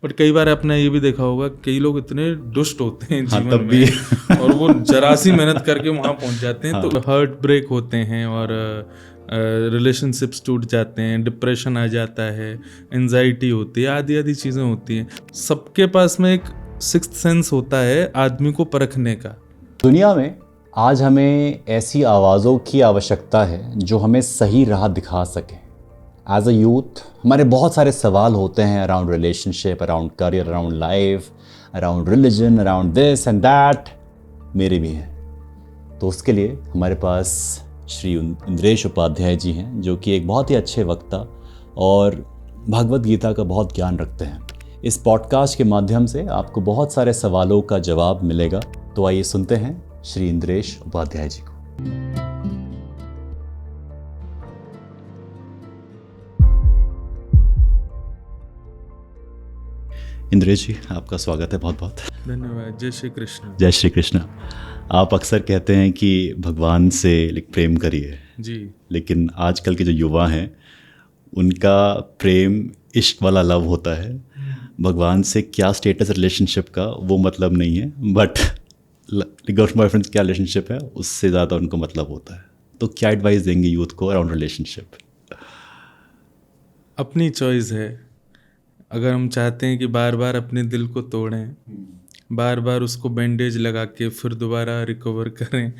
But कई बार आपने ये भी देखा होगा, कई लोग इतने दुष्ट होते हैं हाँ, जीवन तब भी में और वो जरा सी मेहनत करके वहाँ पहुँच जाते हैं। हाँ। तो हार्ट ब्रेक होते हैं और रिलेशनशिप्स टूट जाते हैं, डिप्रेशन आ जाता है, एंजाइटी होती है, आदि आदि चीज़ें होती हैं। सबके पास में एक सिक्स्थ सेंस होता है आदमी को परखने का। दुनिया में आज हमें ऐसी आवाज़ों की आवश्यकता है जो हमें सही राह दिखा सके। एज अ यूथ हमारे बहुत सारे सवाल होते हैं around relationship, around career, around life, around religion, around this and that. मेरे भी हैं। तो उसके लिए हमारे पास श्री इंद्रेश उपाध्याय जी हैं, जो कि एक बहुत ही अच्छे वक्ता और भगवत गीता का बहुत ज्ञान रखते हैं। इस पॉडकास्ट के माध्यम से आपको बहुत सारे सवालों का जवाब मिलेगा। तो आइए सुनते हैं श्री इंद्रेश उपाध्याय जी को। इंद्रेश जी, आपका स्वागत है। बहुत बहुत धन्यवाद। जय श्री कृष्ण। जय श्री कृष्ण। आप अक्सर कहते हैं कि भगवान से प्रेम करिए जी। लेकिन आजकल के जो युवा हैं उनका प्रेम इश्क वाला लव होता है। भगवान से क्या स्टेटस रिलेशनशिप का वो मतलब नहीं है, बट गर्लफ्रेंड बॉयफ्रेंड क्या रिलेशनशिप है उससे ज़्यादा उनको मतलब होता है। तो क्या एडवाइस देंगे यूथ को अराउंड रिलेशनशिप? अपनी चॉइस है। अगर हम चाहते हैं कि बार बार अपने दिल को तोड़ें, बार बार उसको बैंडेज लगा के फिर दोबारा रिकवर करें,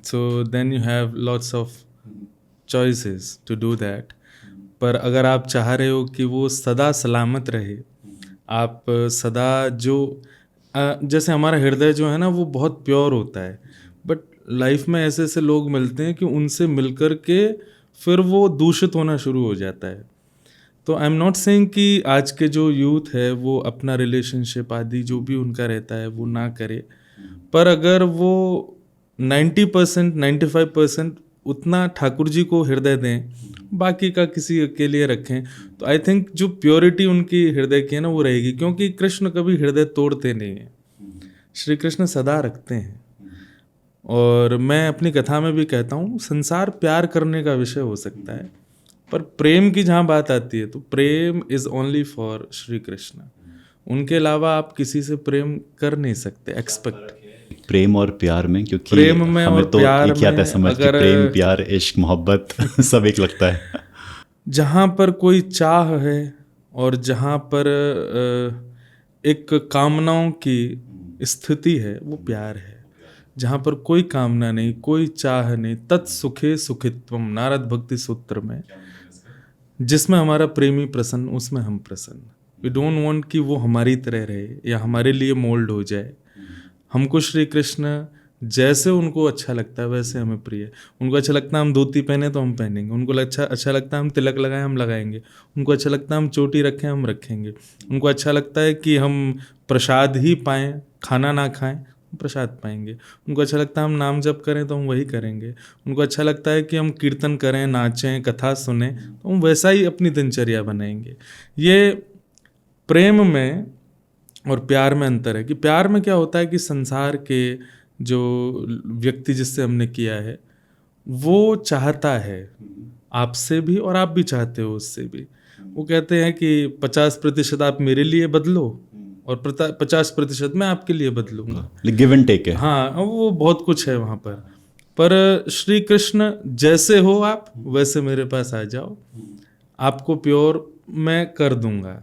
so then you have lots of choices to do that. पर अगर आप चाह रहे हो कि वो सदा सलामत रहे, आप सदा जैसे हमारा हृदय जो है ना वो बहुत प्योर होता है, बट लाइफ में ऐसे ऐसे लोग मिलते हैं कि उनसे मिलकर के फिर वो दूषित होना शुरू हो जाता है। तो आई एम नॉट सेइंग कि आज के जो यूथ है वो अपना रिलेशनशिप आदि जो भी उनका रहता है वो ना करे, पर अगर वो 90% 95% उतना ठाकुर जी को हृदय दें, बाकी का किसी के लिए रखें, तो आई थिंक जो प्योरिटी उनकी हृदय की है ना वो रहेगी। क्योंकि कृष्ण कभी हृदय तोड़ते नहीं हैं, श्री कृष्ण सदा रखते हैं। और मैं अपनी कथा में भी कहता हूँ, संसार प्यार करने का विषय हो सकता है, पर प्रेम की जहाँ बात आती है तो प्रेम is only for Shri Krishna. उनके अलावा आप किसी से प्रेम कर नहीं सकते एक्सपेक्ट। प्रेम और प्यार में, क्योंकि प्रेम में हमें और तो प्यार एक ही आता है में समझ कि अगर प्रेम, प्यार, इश्क, मोहब्बत सब एक लगता है। जहाँ पर कोई चाह है और जहाँ पर एक कामनाओं की स्थिति है वो प्यार है। जहाँ पर कोई कामना नहीं, कोई चाह नहीं, तत्सुखे सुखित्वम, नारद भक्ति सूत्र में, जिसमें हमारा प्रेमी प्रसन्न उसमें हम प्रसन्न। वी डोंट वांट कि वो हमारी तरह रहे या हमारे लिए मोल्ड हो जाए। हमको श्री कृष्ण जैसे उनको अच्छा लगता है वैसे हमें प्रिय है। उनको अच्छा लगता है हम धोती पहने तो हम पहनेंगे, उनको अच्छा लगता है हम तिलक लगाएं हम लगाएंगे, उनको अच्छा लगता है हम चोटी रखें हम रखेंगे, उनको अच्छा लगता है कि हम प्रसाद ही पाएँ, खाना ना खाएं प्रसाद पाएंगे, उनको अच्छा लगता है हम नाम जप करें तो हम वही करेंगे, उनको अच्छा लगता है कि हम कीर्तन करें, नाचें, कथा सुने, तो हम वैसा ही अपनी दिनचर्या बनाएंगे। ये प्रेम में और प्यार में अंतर है कि प्यार में क्या होता है कि संसार के जो व्यक्ति जिससे हमने किया है वो चाहता है आपसे भी और आप भी चाहते हो उससे भी। वो कहते हैं कि 50% आप मेरे लिए बदलो और 50% मैं आपके लिए बदलूंगा। गिव एंड टेक है। हाँ, वो बहुत कुछ है वहाँ पर श्री कृष्ण जैसे हो आप वैसे मेरे पास आ जाओ, आपको प्योर मैं कर दूंगा।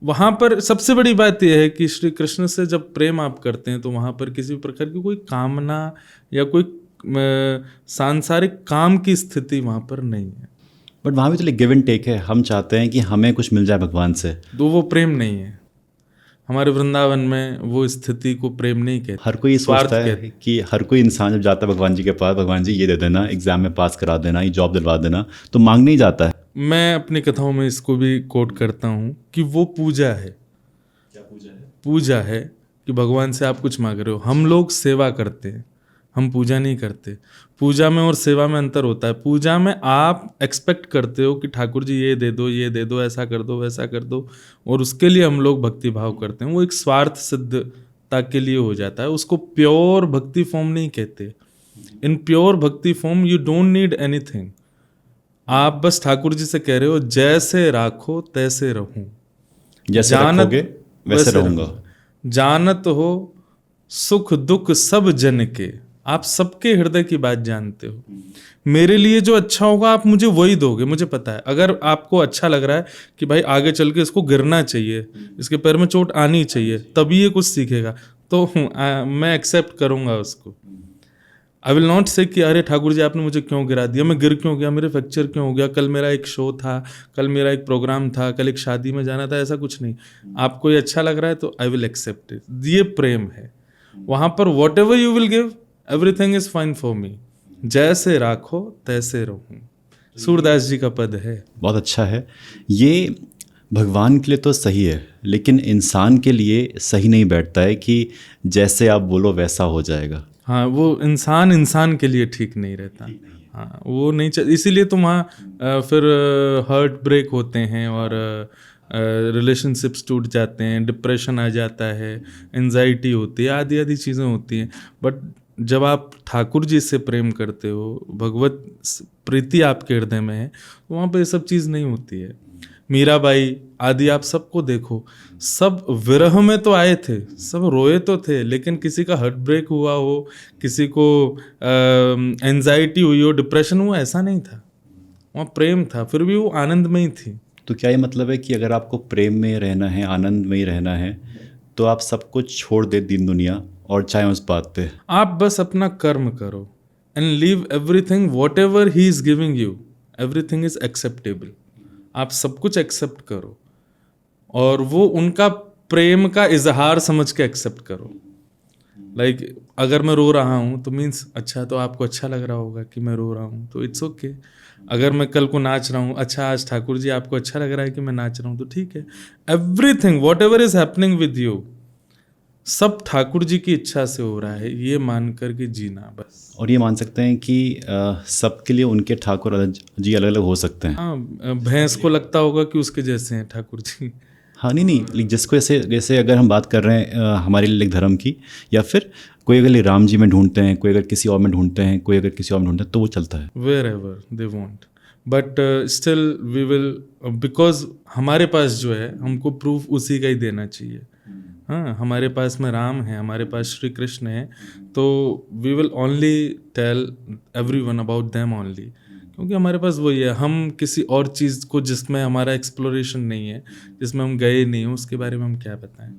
वहाँ पर सबसे बड़ी बात यह है कि श्री कृष्ण से जब प्रेम आप करते हैं तो वहाँ पर किसी प्रकार की कोई कामना या कोई सांसारिक काम की स्थिति वहाँ पर नहीं है। बट वहाँ भी तो गिव एंड टेक है। हम चाहते हैं कि हमें कुछ मिल जाए भगवान से, तो वो प्रेम नहीं है। हमारे वृंदावन में वो स्थिति को प्रेम नहीं कहते, हर कोई सोचता है कि हर कोई इंसान जब जाता है भगवान जी के पास, भगवान जी ये दे देना, एग्जाम में पास करा देना, ये जॉब दिलवा देना, तो मांगने ही जाता है। मैं अपनी कथाओं में इसको भी कोट करता हूँ कि वो पूजा है। क्या पूजा है? पूजा है कि भगवान से आप कुछ मांग रहे हो। हम लोग सेवा करते हैं, हम पूजा नहीं करते। पूजा में और सेवा में अंतर होता है। पूजा में आप एक्सपेक्ट करते हो कि ठाकुर जी ये दे दो, ऐसा कर दो, वैसा कर दो, और उसके लिए हम लोग भक्ति भाव करते हैं। वो एक स्वार्थ सिद्धता के लिए हो जाता है। उसको प्योर भक्ति फॉर्म नहीं कहते। इन प्योर भक्ति form you don't need anything. आप बस ठाकुर जी से कह रहे हो जैसे राखो तैसे रहूं, जैसे रखोगे वैसे रहूंगा। जानत हो सुख दुख सब जन के, आप सबके हृदय की बात जानते हो। मेरे लिए जो अच्छा होगा आप मुझे वही दोगे, मुझे पता है। अगर आपको अच्छा लग रहा है कि भाई आगे चल के इसको गिरना चाहिए, इसके पैर में चोट आनी चाहिए, तभी ये कुछ सीखेगा, तो मैं एक्सेप्ट करूंगा उसको। आई विल नॉट से कि अरे ठाकुर जी आपने मुझे क्यों गिरा दिया, मैं गिर क्यों गया, मेरे फ्रैक्चर क्यों हो गया, कल मेरा एक शो था, कल मेरा एक प्रोग्राम था, कल एक शादी में जाना था, ऐसा कुछ नहीं। आपको ये अच्छा लग रहा है तो आई विल एक्सेप्ट इट। ये प्रेम है। वहाँ पर what ever you will give, everything is fine for me, जैसे राखो तैसे रहूं, सूरदास जी का पद है। बहुत अच्छा है। ये भगवान के लिए तो सही है, लेकिन इंसान के लिए सही नहीं बैठता है कि जैसे आप बोलो वैसा हो जाएगा। हाँ, वो इंसान के लिए ठीक नहीं रहता। हाँ, वो नहीं इसीलिए तो वहाँ फिर हार्ट ब्रेक होते हैं और रिलेशनशिप्स टूट जाते हैं, डिप्रेशन आ जाता है, एंजाइटी होती है, आदि आदि चीज़ें होती हैं। बट जब आप ठाकुर जी से प्रेम करते हो, भगवत प्रीति आपके हृदय में है, तो वहाँ पे ये सब चीज़ नहीं होती है। मीराबाई आदि आप सबको देखो, सब विरह में तो आए थे, सब रोए तो थे, लेकिन किसी का हार्ट ब्रेक हुआ हो, किसी को एंजाइटी हुई हो, डिप्रेशन हुआ, ऐसा नहीं था। वहाँ प्रेम था, फिर भी वो आनंद में ही थी। तो क्या ये मतलब है कि अगर आपको प्रेम में रहना है, आनंद में ही रहना है, तो आप सब कुछ छोड़ दे दीन दुनिया और चाहे उस बात पे आप बस अपना कर्म करो and leave everything, what ever he is giving you, everything is acceptable. आप सब कुछ एक्सेप्ट करो और वो उनका प्रेम का इजहार समझ के एक्सेप्ट करो। लाइक अगर मैं रो रहा हूँ तो मीन्स अच्छा, तो आपको अच्छा लग रहा होगा कि मैं रो रहा हूँ, तो इट्स ओके। अगर मैं कल को नाच रहा हूँ, अच्छा आज ठाकुर जी आपको अच्छा लग रहा है कि मैं नाच रहा हूँ, तो ठीक है। Everything what ever is happening with you, सब ठाकुर जी की इच्छा से हो रहा है, ये मान कर के जीना बस। और ये मान सकते हैं कि सबके लिए उनके ठाकुर जी अलग अलग हो सकते हैं। हाँ, भैंस को लगता होगा कि उसके जैसे हैं ठाकुर जी। हाँ, नहीं लेकिन जिसको जैसे अगर हम बात कर रहे हैं हमारे लिए धर्म की, या फिर कोई अगर राम जी में ढूंढते हैं, कोई अगर किसी और में ढूंढते हैं, कोई अगर किसी और में ढूंढते हैं, तो वो चलता है wherever they want, but still we will, because हमारे पास जो है हमको प्रूफ उसी का ही देना चाहिए। हाँ, हमारे पास में राम है, हमारे पास श्री कृष्ण है, तो we will only tell everyone about them only, क्योंकि हमारे पास वही है। हम किसी और चीज़ को जिसमें हमारा एक्सप्लोरेशन नहीं है, जिसमें हम गए नहीं हैं, उसके बारे में हम क्या बताएं।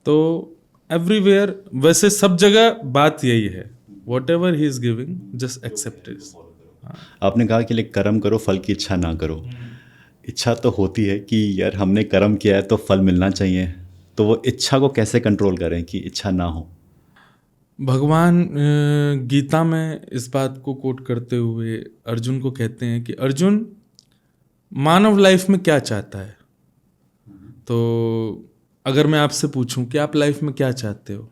तो एवरीवेयर, वैसे सब जगह बात यही है, whatever he is giving just accept it. आपने कहा कि कर्म करो, फल की इच्छा ना करो। इच्छा तो होती है कि यार हमने कर्म किया है तो फल मिलना चाहिए, तो वो इच्छा को कैसे कंट्रोल करें कि इच्छा ना हो? भगवान गीता में इस बात को कोट करते हुए अर्जुन को कहते हैं कि अर्जुन, मानव लाइफ में क्या चाहता है? तो अगर मैं आपसे पूछूं कि आप लाइफ में क्या चाहते हो?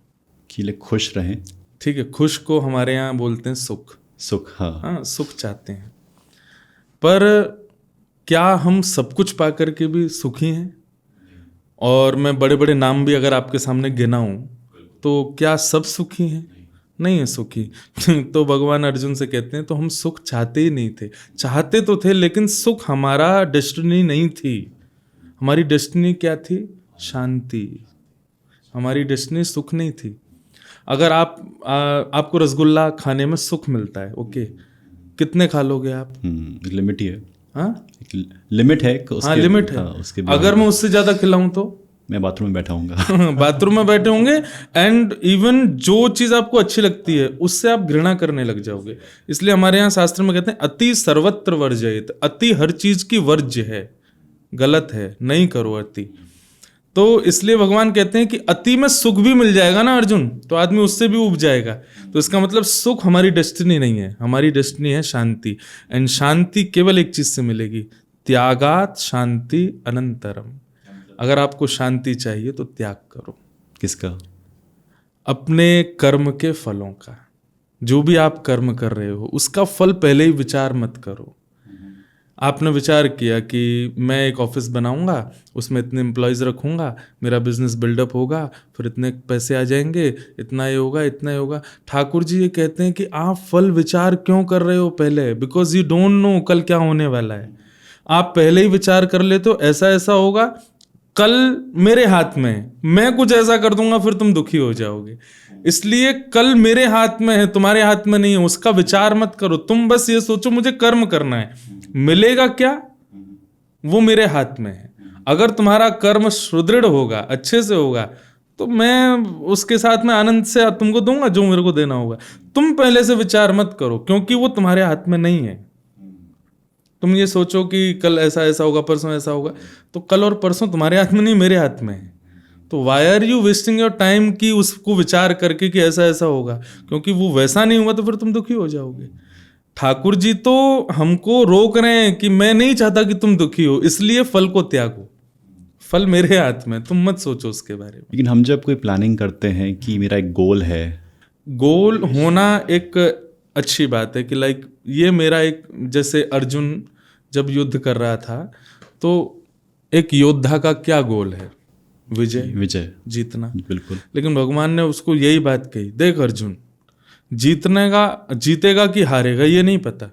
कि लोग खुश रहें। ठीक है, खुश को हमारे यहाँ बोलते हैं सुख। सुख, हाँ हाँ, सुख चाहते हैं, पर क्या हम सब कुछ पा करके भी सुखी हैं? और मैं बड़े बड़े नाम भी अगर आपके सामने गिनाऊं, तो क्या सब सुखी हैं? नहीं है सुखी। तो भगवान अर्जुन से कहते हैं तो हम सुख चाहते ही नहीं थे। चाहते तो थे, लेकिन सुख हमारा डेस्टिनी नहीं थी। हमारी डेस्टिनी क्या थी? शांति। हमारी डेस्टिनी सुख नहीं थी। अगर आपको रसगुल्ला खाने में सुख मिलता है, ओके, कितने खा लोगे आप? लिमिट ही है। हाँ, लिमिट है हाँ, लिमिट है। हाँ, उसके अगर मैं उससे ज़्यादा खिलाऊं तो मैं बाथरूम में बैठा हूँगा। बाथरूम में बैठे होंगे, एंड इवन जो चीज़ आपको अच्छी लगती है उससे आप घृणा करने लग जाओगे। इसलिए हमारे यहाँ शास्त्र में कहते हैं अति सर्वत्र वर्जयित। अति हर चीज़ की वर्ज्य है, गलत है, नहीं करो अति। तो इसलिए भगवान कहते हैं कि अति में सुख भी मिल जाएगा ना अर्जुन, तो आदमी उससे भी उब जाएगा। तो इसका मतलब सुख हमारी डेस्टिनी नहीं है, हमारी डेस्टिनी है शांति। एंड शांति केवल एक चीज से मिलेगी, त्यागात शांति अनंतरम। अगर आपको शांति चाहिए तो त्याग करो। किसका? अपने कर्म के फलों का। जो भी आप कर्म कर रहे हो उसका फल पहले ही विचार मत करो। आपने विचार किया कि मैं एक ऑफिस बनाऊंगा, उसमें इतने एम्प्लॉयज़ रखूंगा, मेरा बिजनेस बिल्डअप होगा, फिर इतने पैसे आ जाएंगे, इतना ये होगा, इतना ये होगा। ठाकुर जी ये कहते हैं कि आप फल विचार क्यों कर रहे हो पहले? बिकॉज यू डोंट नो कल क्या होने वाला है। आप पहले ही विचार कर लेते हो ऐसा ऐसा होगा, कल मेरे हाथ में है, मैं कुछ ऐसा कर दूंगा फिर तुम दुखी हो जाओगे। इसलिए कल मेरे हाथ में है, तुम्हारे हाथ में नहीं है, उसका विचार मत करो। तुम बस ये सोचो मुझे कर्म करना है, मिलेगा क्या वो मेरे हाथ में है। अगर तुम्हारा कर्म सुदृढ़ होगा, अच्छे से होगा, तो मैं उसके साथ में आनंद से तुमको दूंगा जो मेरे को देना होगा। तुम पहले से विचार मत करो, क्योंकि वो तुम्हारे हाथ में नहीं है। तुम ये सोचो कि कल ऐसा ऐसा होगा, परसों ऐसा होगा, तो कल और परसों तुम्हारे हाथ में नहीं, मेरे हाथ में है। तो why are you wasting your time कि उसको विचार करके कि ऐसा ऐसा होगा, क्योंकि वो वैसा नहीं हुआ तो फिर तुम दुखी हो जाओगे। ठाकुर जी तो हमको रोक रहे हैं कि मैं नहीं चाहता कि तुम दुखी हो, इसलिए फल को त्यागो, फल मेरे हाथ में, तुम मत सोचो उसके बारे में। लेकिन हम जब कोई प्लानिंग करते हैं कि मेरा एक गोल है, गोल होना एक अच्छी बात है कि लाइक ये मेरा एक, जैसे अर्जुन जब युद्ध कर रहा था तो एक योद्धा का क्या गोल है? विजय, जीतना। बिल्कुल। लेकिन भगवान ने उसको यही बात कही, देख अर्जुन, जीतेगा कि हारेगा ये नहीं पता,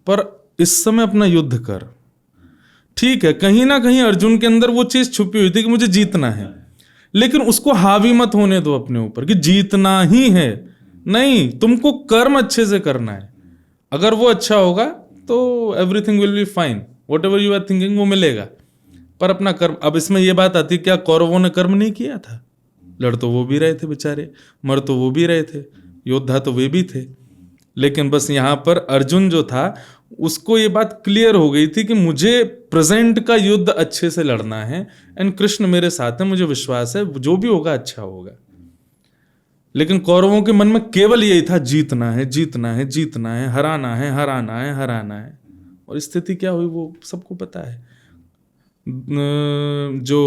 पर इस समय अपना युद्ध कर। ठीक है, कहीं ना कहीं अर्जुन के अंदर वो चीज छुपी हुई थी कि मुझे जीतना है, लेकिन उसको हावी मत होने दो अपने ऊपर कि जीतना ही है। नहीं, तुमको कर्म अच्छे से करना है। अगर वो अच्छा होगा तो everything will be fine, whatever you are thinking वो मिलेगा। पर अपना कर्म, अब इसमें ये बात आती है, क्या कौरवों ने कर्म नहीं किया था? लड़ तो वो भी रहे थे बेचारे, मर तो वो भी रहे थे, योद्धा तो वे भी थे। लेकिन बस यहाँ पर अर्जुन जो था उसको ये बात क्लियर हो गई थी कि मुझे प्रेजेंट का युद्ध अच्छे से लड़ना है, एंड कृष्ण मेरे साथ है, मुझे विश्वास है जो भी होगा अच्छा होगा। लेकिन कौरवों के मन में केवल यही था, जीतना है, जीतना है, जीतना है, हराना है, हराना है, हराना है। और स्थिति क्या हुई वो सबको पता है। जो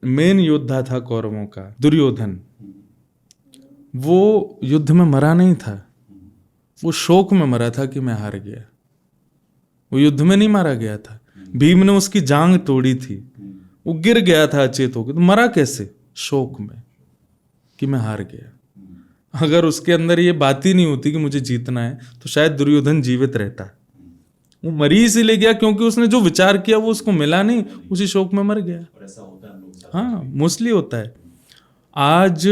मेन योद्धा था कौरवों का, दुर्योधन, वो युद्ध में मरा नहीं था, वो शोक में मरा था कि मैं हार गया। वो युद्ध में नहीं मारा गया था, भीम ने उसकी जांग तोड़ी थी, वो गिर गया था अचेत होकर, तो मरा कैसे? शोक में कि मैं हार गया। अगर उसके अंदर ये बात ही नहीं होती कि मुझे जीतना है तो शायद दुर्योधन जीवित रहता। वो मरी इसीलिए गया क्योंकि उसने जो विचार किया वो उसको मिला नहीं, उसी शोक में मर गया। हाँ, मोस्टली होता है। आज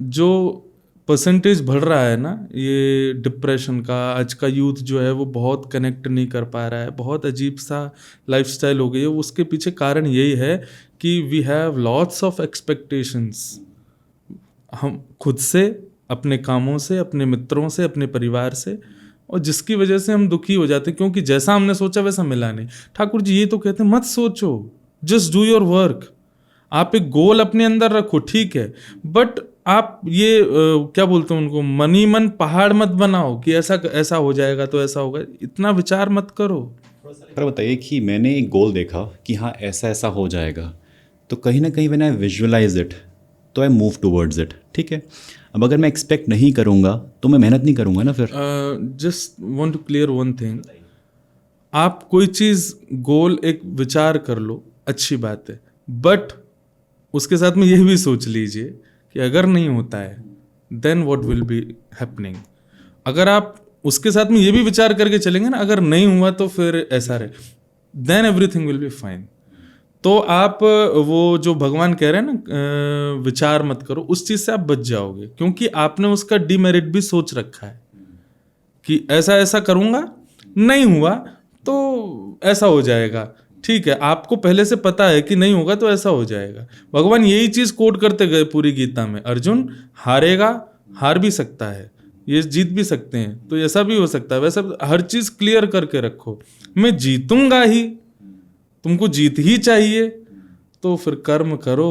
जो परसेंटेज बढ़ रहा है ना ये डिप्रेशन का, आज का यूथ जो है वो बहुत कनेक्ट नहीं कर पा रहा है, बहुत अजीब सा लाइफस्टाइल हो गई है। उसके पीछे कारण यही है कि we have lots of expectations, हम खुद से, अपने कामों से, अपने मित्रों से, अपने परिवार से, और जिसकी वजह से हम दुखी हो जाते हैं क्योंकि जैसा हमने सोचा वैसा मिला नहीं। ठाकुर जी ये तो कहते हैं मत सोचो, जस्ट डू योर वर्क। आप एक गोल अपने अंदर रखो, ठीक है, बट आप ये क्या बोलते हैं उनको, मनी मन पहाड़ मत बनाओ कि ऐसा ऐसा हो जाएगा तो ऐसा होगा, इतना विचार मत करो। पर बताइए कि मैंने एक गोल देखा कि हाँ ऐसा ऐसा हो जाएगा, तो कहीं ना कहीं व्हेन आई विजुअलाइज इट तो आई मूव टूवर्ड्स इट, ठीक है। अब अगर मैं एक्सपेक्ट नहीं करूँगा तो मैं मेहनत नहीं करूँगा ना फिर। Just want to clear one thing, आप कोई चीज़ गोल एक विचार कर लो, अच्छी बात है, बट उसके साथ में यह भी सोच लीजिए कि अगर नहीं होता है then what will be happening. अगर आप उसके साथ में ये भी विचार करके चलेंगे ना, अगर नहीं हुआ तो फिर ऐसा रहे, then everything will be fine. तो आप वो जो भगवान कह रहे हैं ना विचार मत करो, उस चीज़ से आप बच जाओगे, क्योंकि आपने उसका डिमेरिट भी सोच रखा है कि ऐसा ऐसा करूँगा, नहीं हुआ तो ऐसा हो जाएगा। ठीक है, आपको पहले से पता है कि नहीं होगा तो ऐसा हो जाएगा। भगवान यही चीज़ कोट करते गए पूरी गीता में, अर्जुन हारेगा, हार भी सकता है, ये जीत भी सकते हैं, तो ऐसा भी हो सकता है, वैसा हर चीज़ क्लियर करके रखो। मैं जीतूंगा ही, तुमको जीत ही चाहिए, तो फिर कर्म करो,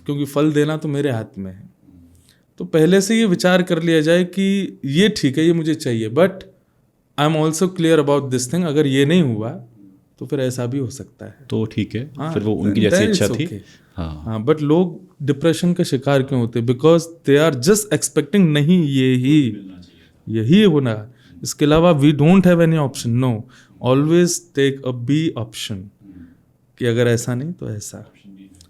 क्योंकि फल देना तो मेरे हाथ में है। तो पहले से ये विचार कर लिया जाए कि ये ठीक है, ये मुझे चाहिए, but I am also clear about this thing, अगर ये नहीं हुआ तो फिर ऐसा भी हो सकता है, तो ठीक है। हाँ, फिर वो उनकी जैसी इच्छा थी। हाँ, बट लोग डिप्रेशन का शिकार क्यों होते? Because they are just expecting, नहीं यही होना, इसके अलावा we don't have any option. No, always take a B option, कि अगर ऐसा नहीं तो ऐसा।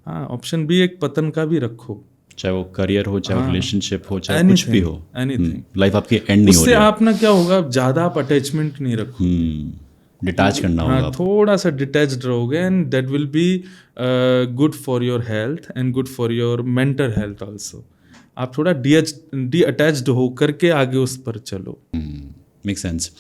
हाँ, ऑप्शन बी एक पतन का भी रखो, चाहे वो करियर हो, चाहे रिलेशनशिप हो, चाहे anything, कुछ भी हो, एनीथिंग। लाइफ आपकी एंड नहीं हो उससे रही। आप ना क्या होगा, ज़्यादा आप अटैचमेंट नहीं रखो, डिटैच करना होगा हाँ, थोड़ा सा डिटैच्ड रहोगे and that will be good for your health and good for your mental health also. आप थोड़ा डी अटैच्ड हो करके आगे उस पर चलो। Make sense.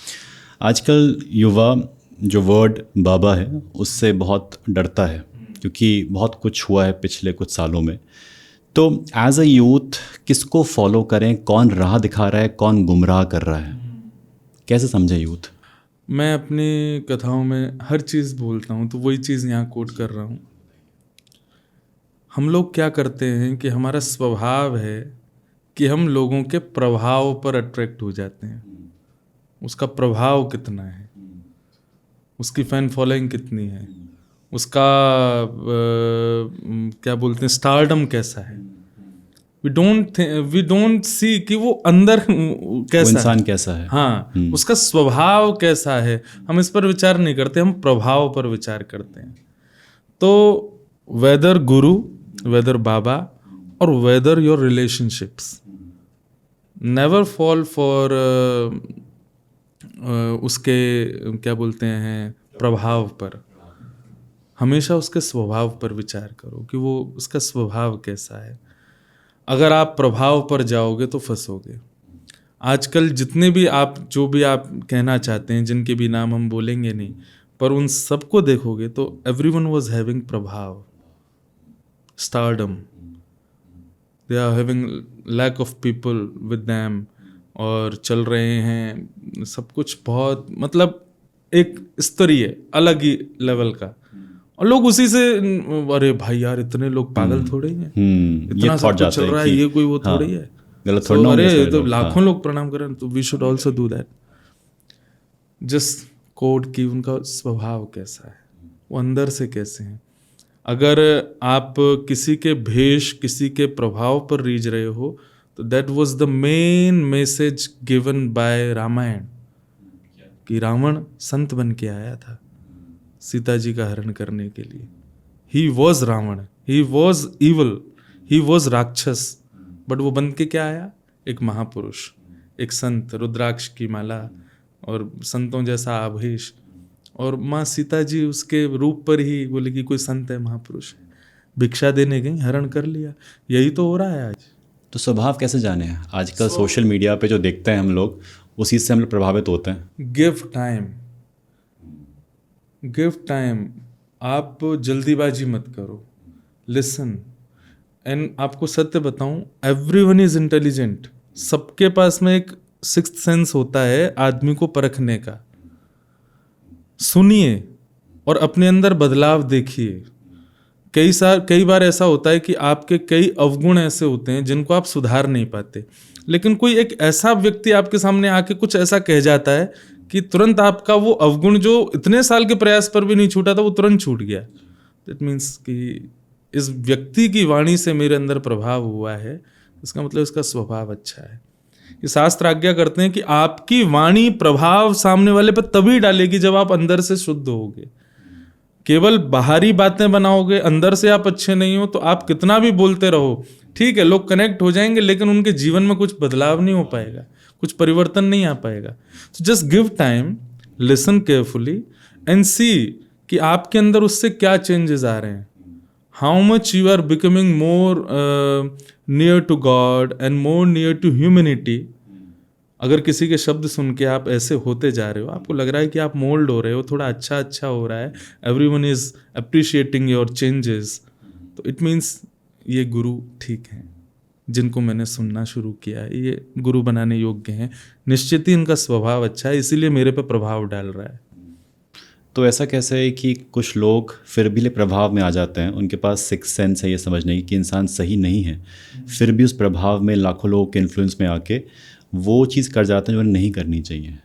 आजकल युवा जो वर्ड बाबा है उससे बहुत डरता है क्योंकि बहुत कुछ हुआ है पिछले कुछ सालों में। तो एज अ यूथ किसको फॉलो करें, कौन राह दिखा रहा है, कौन गुमराह कर रहा है, कैसे समझे यूथ? मैं अपनी कथाओं में हर चीज़ बोलता हूँ, तो वही चीज़ यहाँ कोट कर रहा हूँ। हम लोग क्या करते हैं कि हमारा स्वभाव है कि हम लोगों के प्रभाव पर अट्रैक्ट हो जाते हैं। उसका प्रभाव कितना है, उसकी फैन फॉलोइंग कितनी है, उसका क्या बोलते हैं स्टारडम कैसा है। वी डोंट सी कि वो अंदर कैसा वो इंसान है। कैसा है। हाँ, उसका स्वभाव कैसा है, हम इस पर विचार नहीं करते, हम प्रभाव पर विचार करते हैं। तो वेदर गुरु, वेदर बाबा और whether your relationships, never fall for उसके क्या बोलते हैं प्रभाव पर, हमेशा उसके स्वभाव पर विचार करो कि वो उसका स्वभाव कैसा है। अगर आप प्रभाव पर जाओगे तो फंसोगे। आजकल जितने भी आप जो भी आप कहना चाहते हैं, जिनके भी नाम हम बोलेंगे नहीं, पर उन सबको देखोगे तो एवरीवन वाज हैविंग प्रभाव, stardom, they are having lack of people with them, और चल रहे हैं सब कुछ बहुत मतलब एक स्तरीय अलग ही लेवल का, और लोग उसी से अरे भाई यार इतने लोग पागल थोड़े ही हैं, इतना सब कुछ चल रहा है, ये कोई वो थोड़ी है, गलत थोड़ा अरे होंगे सारे तो लोग। लाखों लोग प्रणाम कर रहे हैं, तो we should also do that. Just कोड की उनका स्वभाव कैसा है, वो अंदर से कैसे हैं। अगर आप किसी के भेष, किसी के प्रभाव पर रीझ रहे हो, तो that was the main message given by Ramayana, कि रावण संत बन के आया था सीता जी का हरण करने के लिए। He was Ravana, he was evil, he was rakshas, but वो बन के क्या आया, एक महापुरुष, एक संत, रुद्राक्ष की माला और संतों जैसा आभेश, और माँ सीता जी उसके रूप पर ही बोले कि कोई संत है, महापुरुष है, भिक्षा देने गई, हरण कर लिया। यही तो हो रहा है आज। तो स्वभाव कैसे जाने हैं? आजकल सोशल मीडिया पे जो देखते हैं हम लोग, उसी से हम लोग प्रभावित होते हैं। गिव टाइम, गिव टाइम, आप जल्दीबाजी मत करो, लिसन। एंड आपको सत्य बताऊं, एवरीवन इज इंटेलिजेंट, सबके पास में एक सिक्स्थ सेंस होता है आदमी को परखने का। सुनिए और अपने अंदर बदलाव देखिए। कई बार ऐसा होता है कि आपके कई अवगुण ऐसे होते हैं जिनको आप सुधार नहीं पाते, लेकिन कोई एक ऐसा व्यक्ति आपके सामने आके कुछ ऐसा कह जाता है कि तुरंत आपका वो अवगुण जो इतने साल के प्रयास पर भी नहीं छूटा था, वो तुरंत छूट गया। दैट मीन्स कि इस व्यक्ति की वाणी से मेरे अंदर प्रभाव हुआ है, इसका मतलब इसका स्वभाव अच्छा है। ये शास्त्र आज्ञा करते हैं कि आपकी वाणी प्रभाव सामने वाले पर तभी डालेगी जब आप अंदर से शुद्ध होगे। केवल बाहरी बातें बनाओगे, अंदर से आप अच्छे नहीं हो, तो आप कितना भी बोलते रहो, ठीक है, लोग कनेक्ट हो जाएंगे, लेकिन उनके जीवन में कुछ बदलाव नहीं हो पाएगा, कुछ परिवर्तन नहीं आ पाएगा। तो just give time, listen carefully and see कि आपके अंदर उससे क्या चेंजेस आ रहे हैं, how much you are becoming more near to God and more near to humanity. अगर किसी के शब्द सुन के आप ऐसे होते जा रहे हो, आपको लग रहा है कि आप मोल्ड हो रहे हो, थोड़ा अच्छा हो रहा है, everyone is appreciating your changes, तो इट मीन्स ये गुरु ठीक हैं, जिनको मैंने सुनना शुरू किया है, ये गुरु बनाने योग्य हैं, निश्चित ही इनका स्वभाव अच्छा है, इसीलिए मेरे पे प्रभाव डाल रहा है। तो ऐसा कैसे है कि कुछ लोग फिर भी प्रभाव में आ जाते हैं, उनके पास सिक्स सेंस है ये समझने की कि इंसान सही नहीं है, फिर भी उस प्रभाव में लाखों लोगों के इन्फ्लुएंस में आके वो चीज़ कर जाते हैं जो नहीं करनी चाहिए?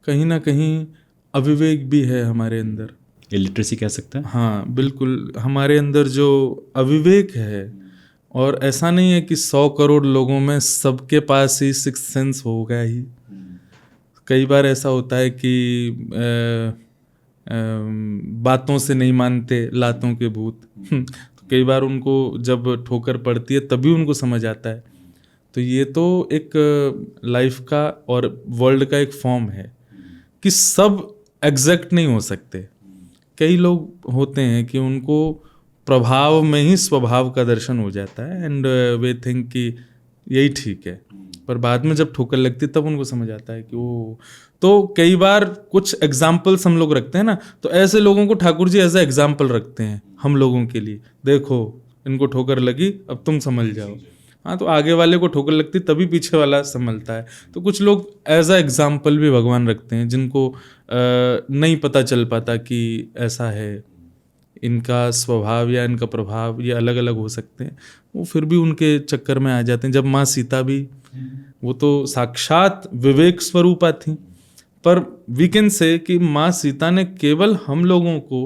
कहीं ना कहीं अविवेक भी है हमारे अंदर, इलिटरेसी कह सकते हैं। हाँ बिल्कुल, हमारे अंदर जो अविवेक है, और ऐसा नहीं है कि 100 करोड़ लोगों में सबके पास ही सिक्स सेंस होगा ही। कई बार ऐसा होता है कि बातों से नहीं मानते लातों के भूत तो कई बार उनको जब ठोकर पड़ती है तभी उनको समझ आता है। तो ये तो एक लाइफ का और वर्ल्ड का एक फॉर्म है कि सब एग्जैक्ट नहीं हो सकते। कई लोग होते हैं कि उनको प्रभाव में ही स्वभाव का दर्शन हो जाता है एंड वे थिंक कि यही ठीक है, पर बाद में जब ठोकर लगती है तब उनको समझ आता है कि वो। तो कई बार कुछ एग्जाम्पल्स हम लोग रखते हैं ना, तो ऐसे लोगों को Thakur ji as a example रखते हैं हम लोगों के लिए, देखो इनको ठोकर लगी अब तुम समझ जाओ। हाँ, तो आगे वाले को ठोकर लगती तभी पीछे वाला संभलता है। तो कुछ लोग एज अ एग्जाम्पल भी भगवान रखते हैं जिनको नहीं पता चल पाता कि ऐसा है, इनका स्वभाव या इनका प्रभाव ये अलग अलग हो सकते हैं, वो फिर भी उनके चक्कर में आ जाते हैं। जब माँ सीता भी, वो तो साक्षात विवेक स्वरूपा थी, पर वी कैन से कि माँ सीता ने केवल हम लोगों को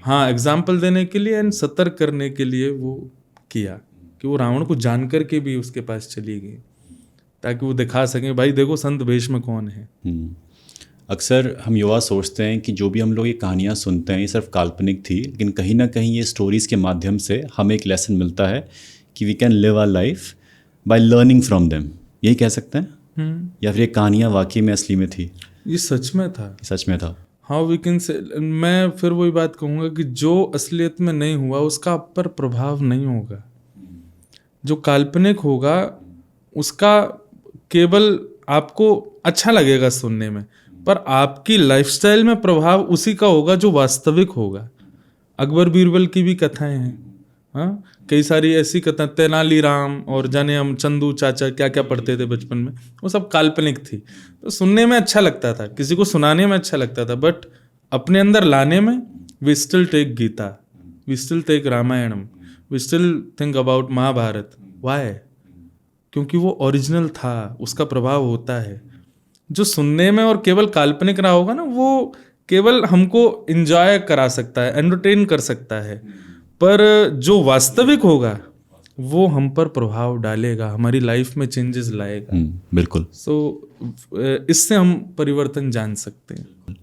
हाँ एग्जाम्पल देने के लिए एंड सतर्क करने के लिए वो किया कि वो रावण को जान करके भी उसके पास चली गई, ताकि वो दिखा सकें भाई देखो संत वेश में कौन है। अक्सर हम युवा सोचते हैं कि जो भी हम लोग ये कहानियाँ सुनते हैं ये सिर्फ काल्पनिक थी, लेकिन कहीं ना कहीं ये स्टोरीज़ के माध्यम से हमें एक लेसन मिलता है कि we can live our life by learning from them, यही कह सकते हैं। या फिर ये कहानियाँ वाकई में असली में थी? ये सच में था, सच में था। हाउ वी कैन से, मैं फिर वही बात कहूँगा कि जो असलियत में नहीं हुआ उसका आप पर प्रभाव नहीं होगा, जो काल्पनिक होगा उसका केवल आपको अच्छा लगेगा सुनने में, पर आपकी लाइफस्टाइल में प्रभाव उसी का होगा जो वास्तविक होगा। अकबर बीरबल की भी कथाएं हैं, हाँ कई सारी ऐसी कथा, तेनालीराम और जाने हम चंदू चाचा क्या क्या पढ़ते थे बचपन में, वो सब काल्पनिक थी। तो सुनने में अच्छा लगता था, किसी को सुनाने में अच्छा लगता था, बट अपने अंदर लाने में we still take Gita, we still take Ramayanam, we still think about Mahabharata. Why? क्योंकि वो ओरिजिनल था, उसका प्रभाव होता है। जो सुनने में और केवल काल्पनिक रहा होगा ना, वो केवल हमको एंजॉय करा सकता है, एंटरटेन कर सकता है, पर जो वास्तविक होगा वो हम पर प्रभाव डालेगा, हमारी लाइफ में चेंजेस लाएगा। बिल्कुल। इससे हम परिवर्तन जान सकते हैं।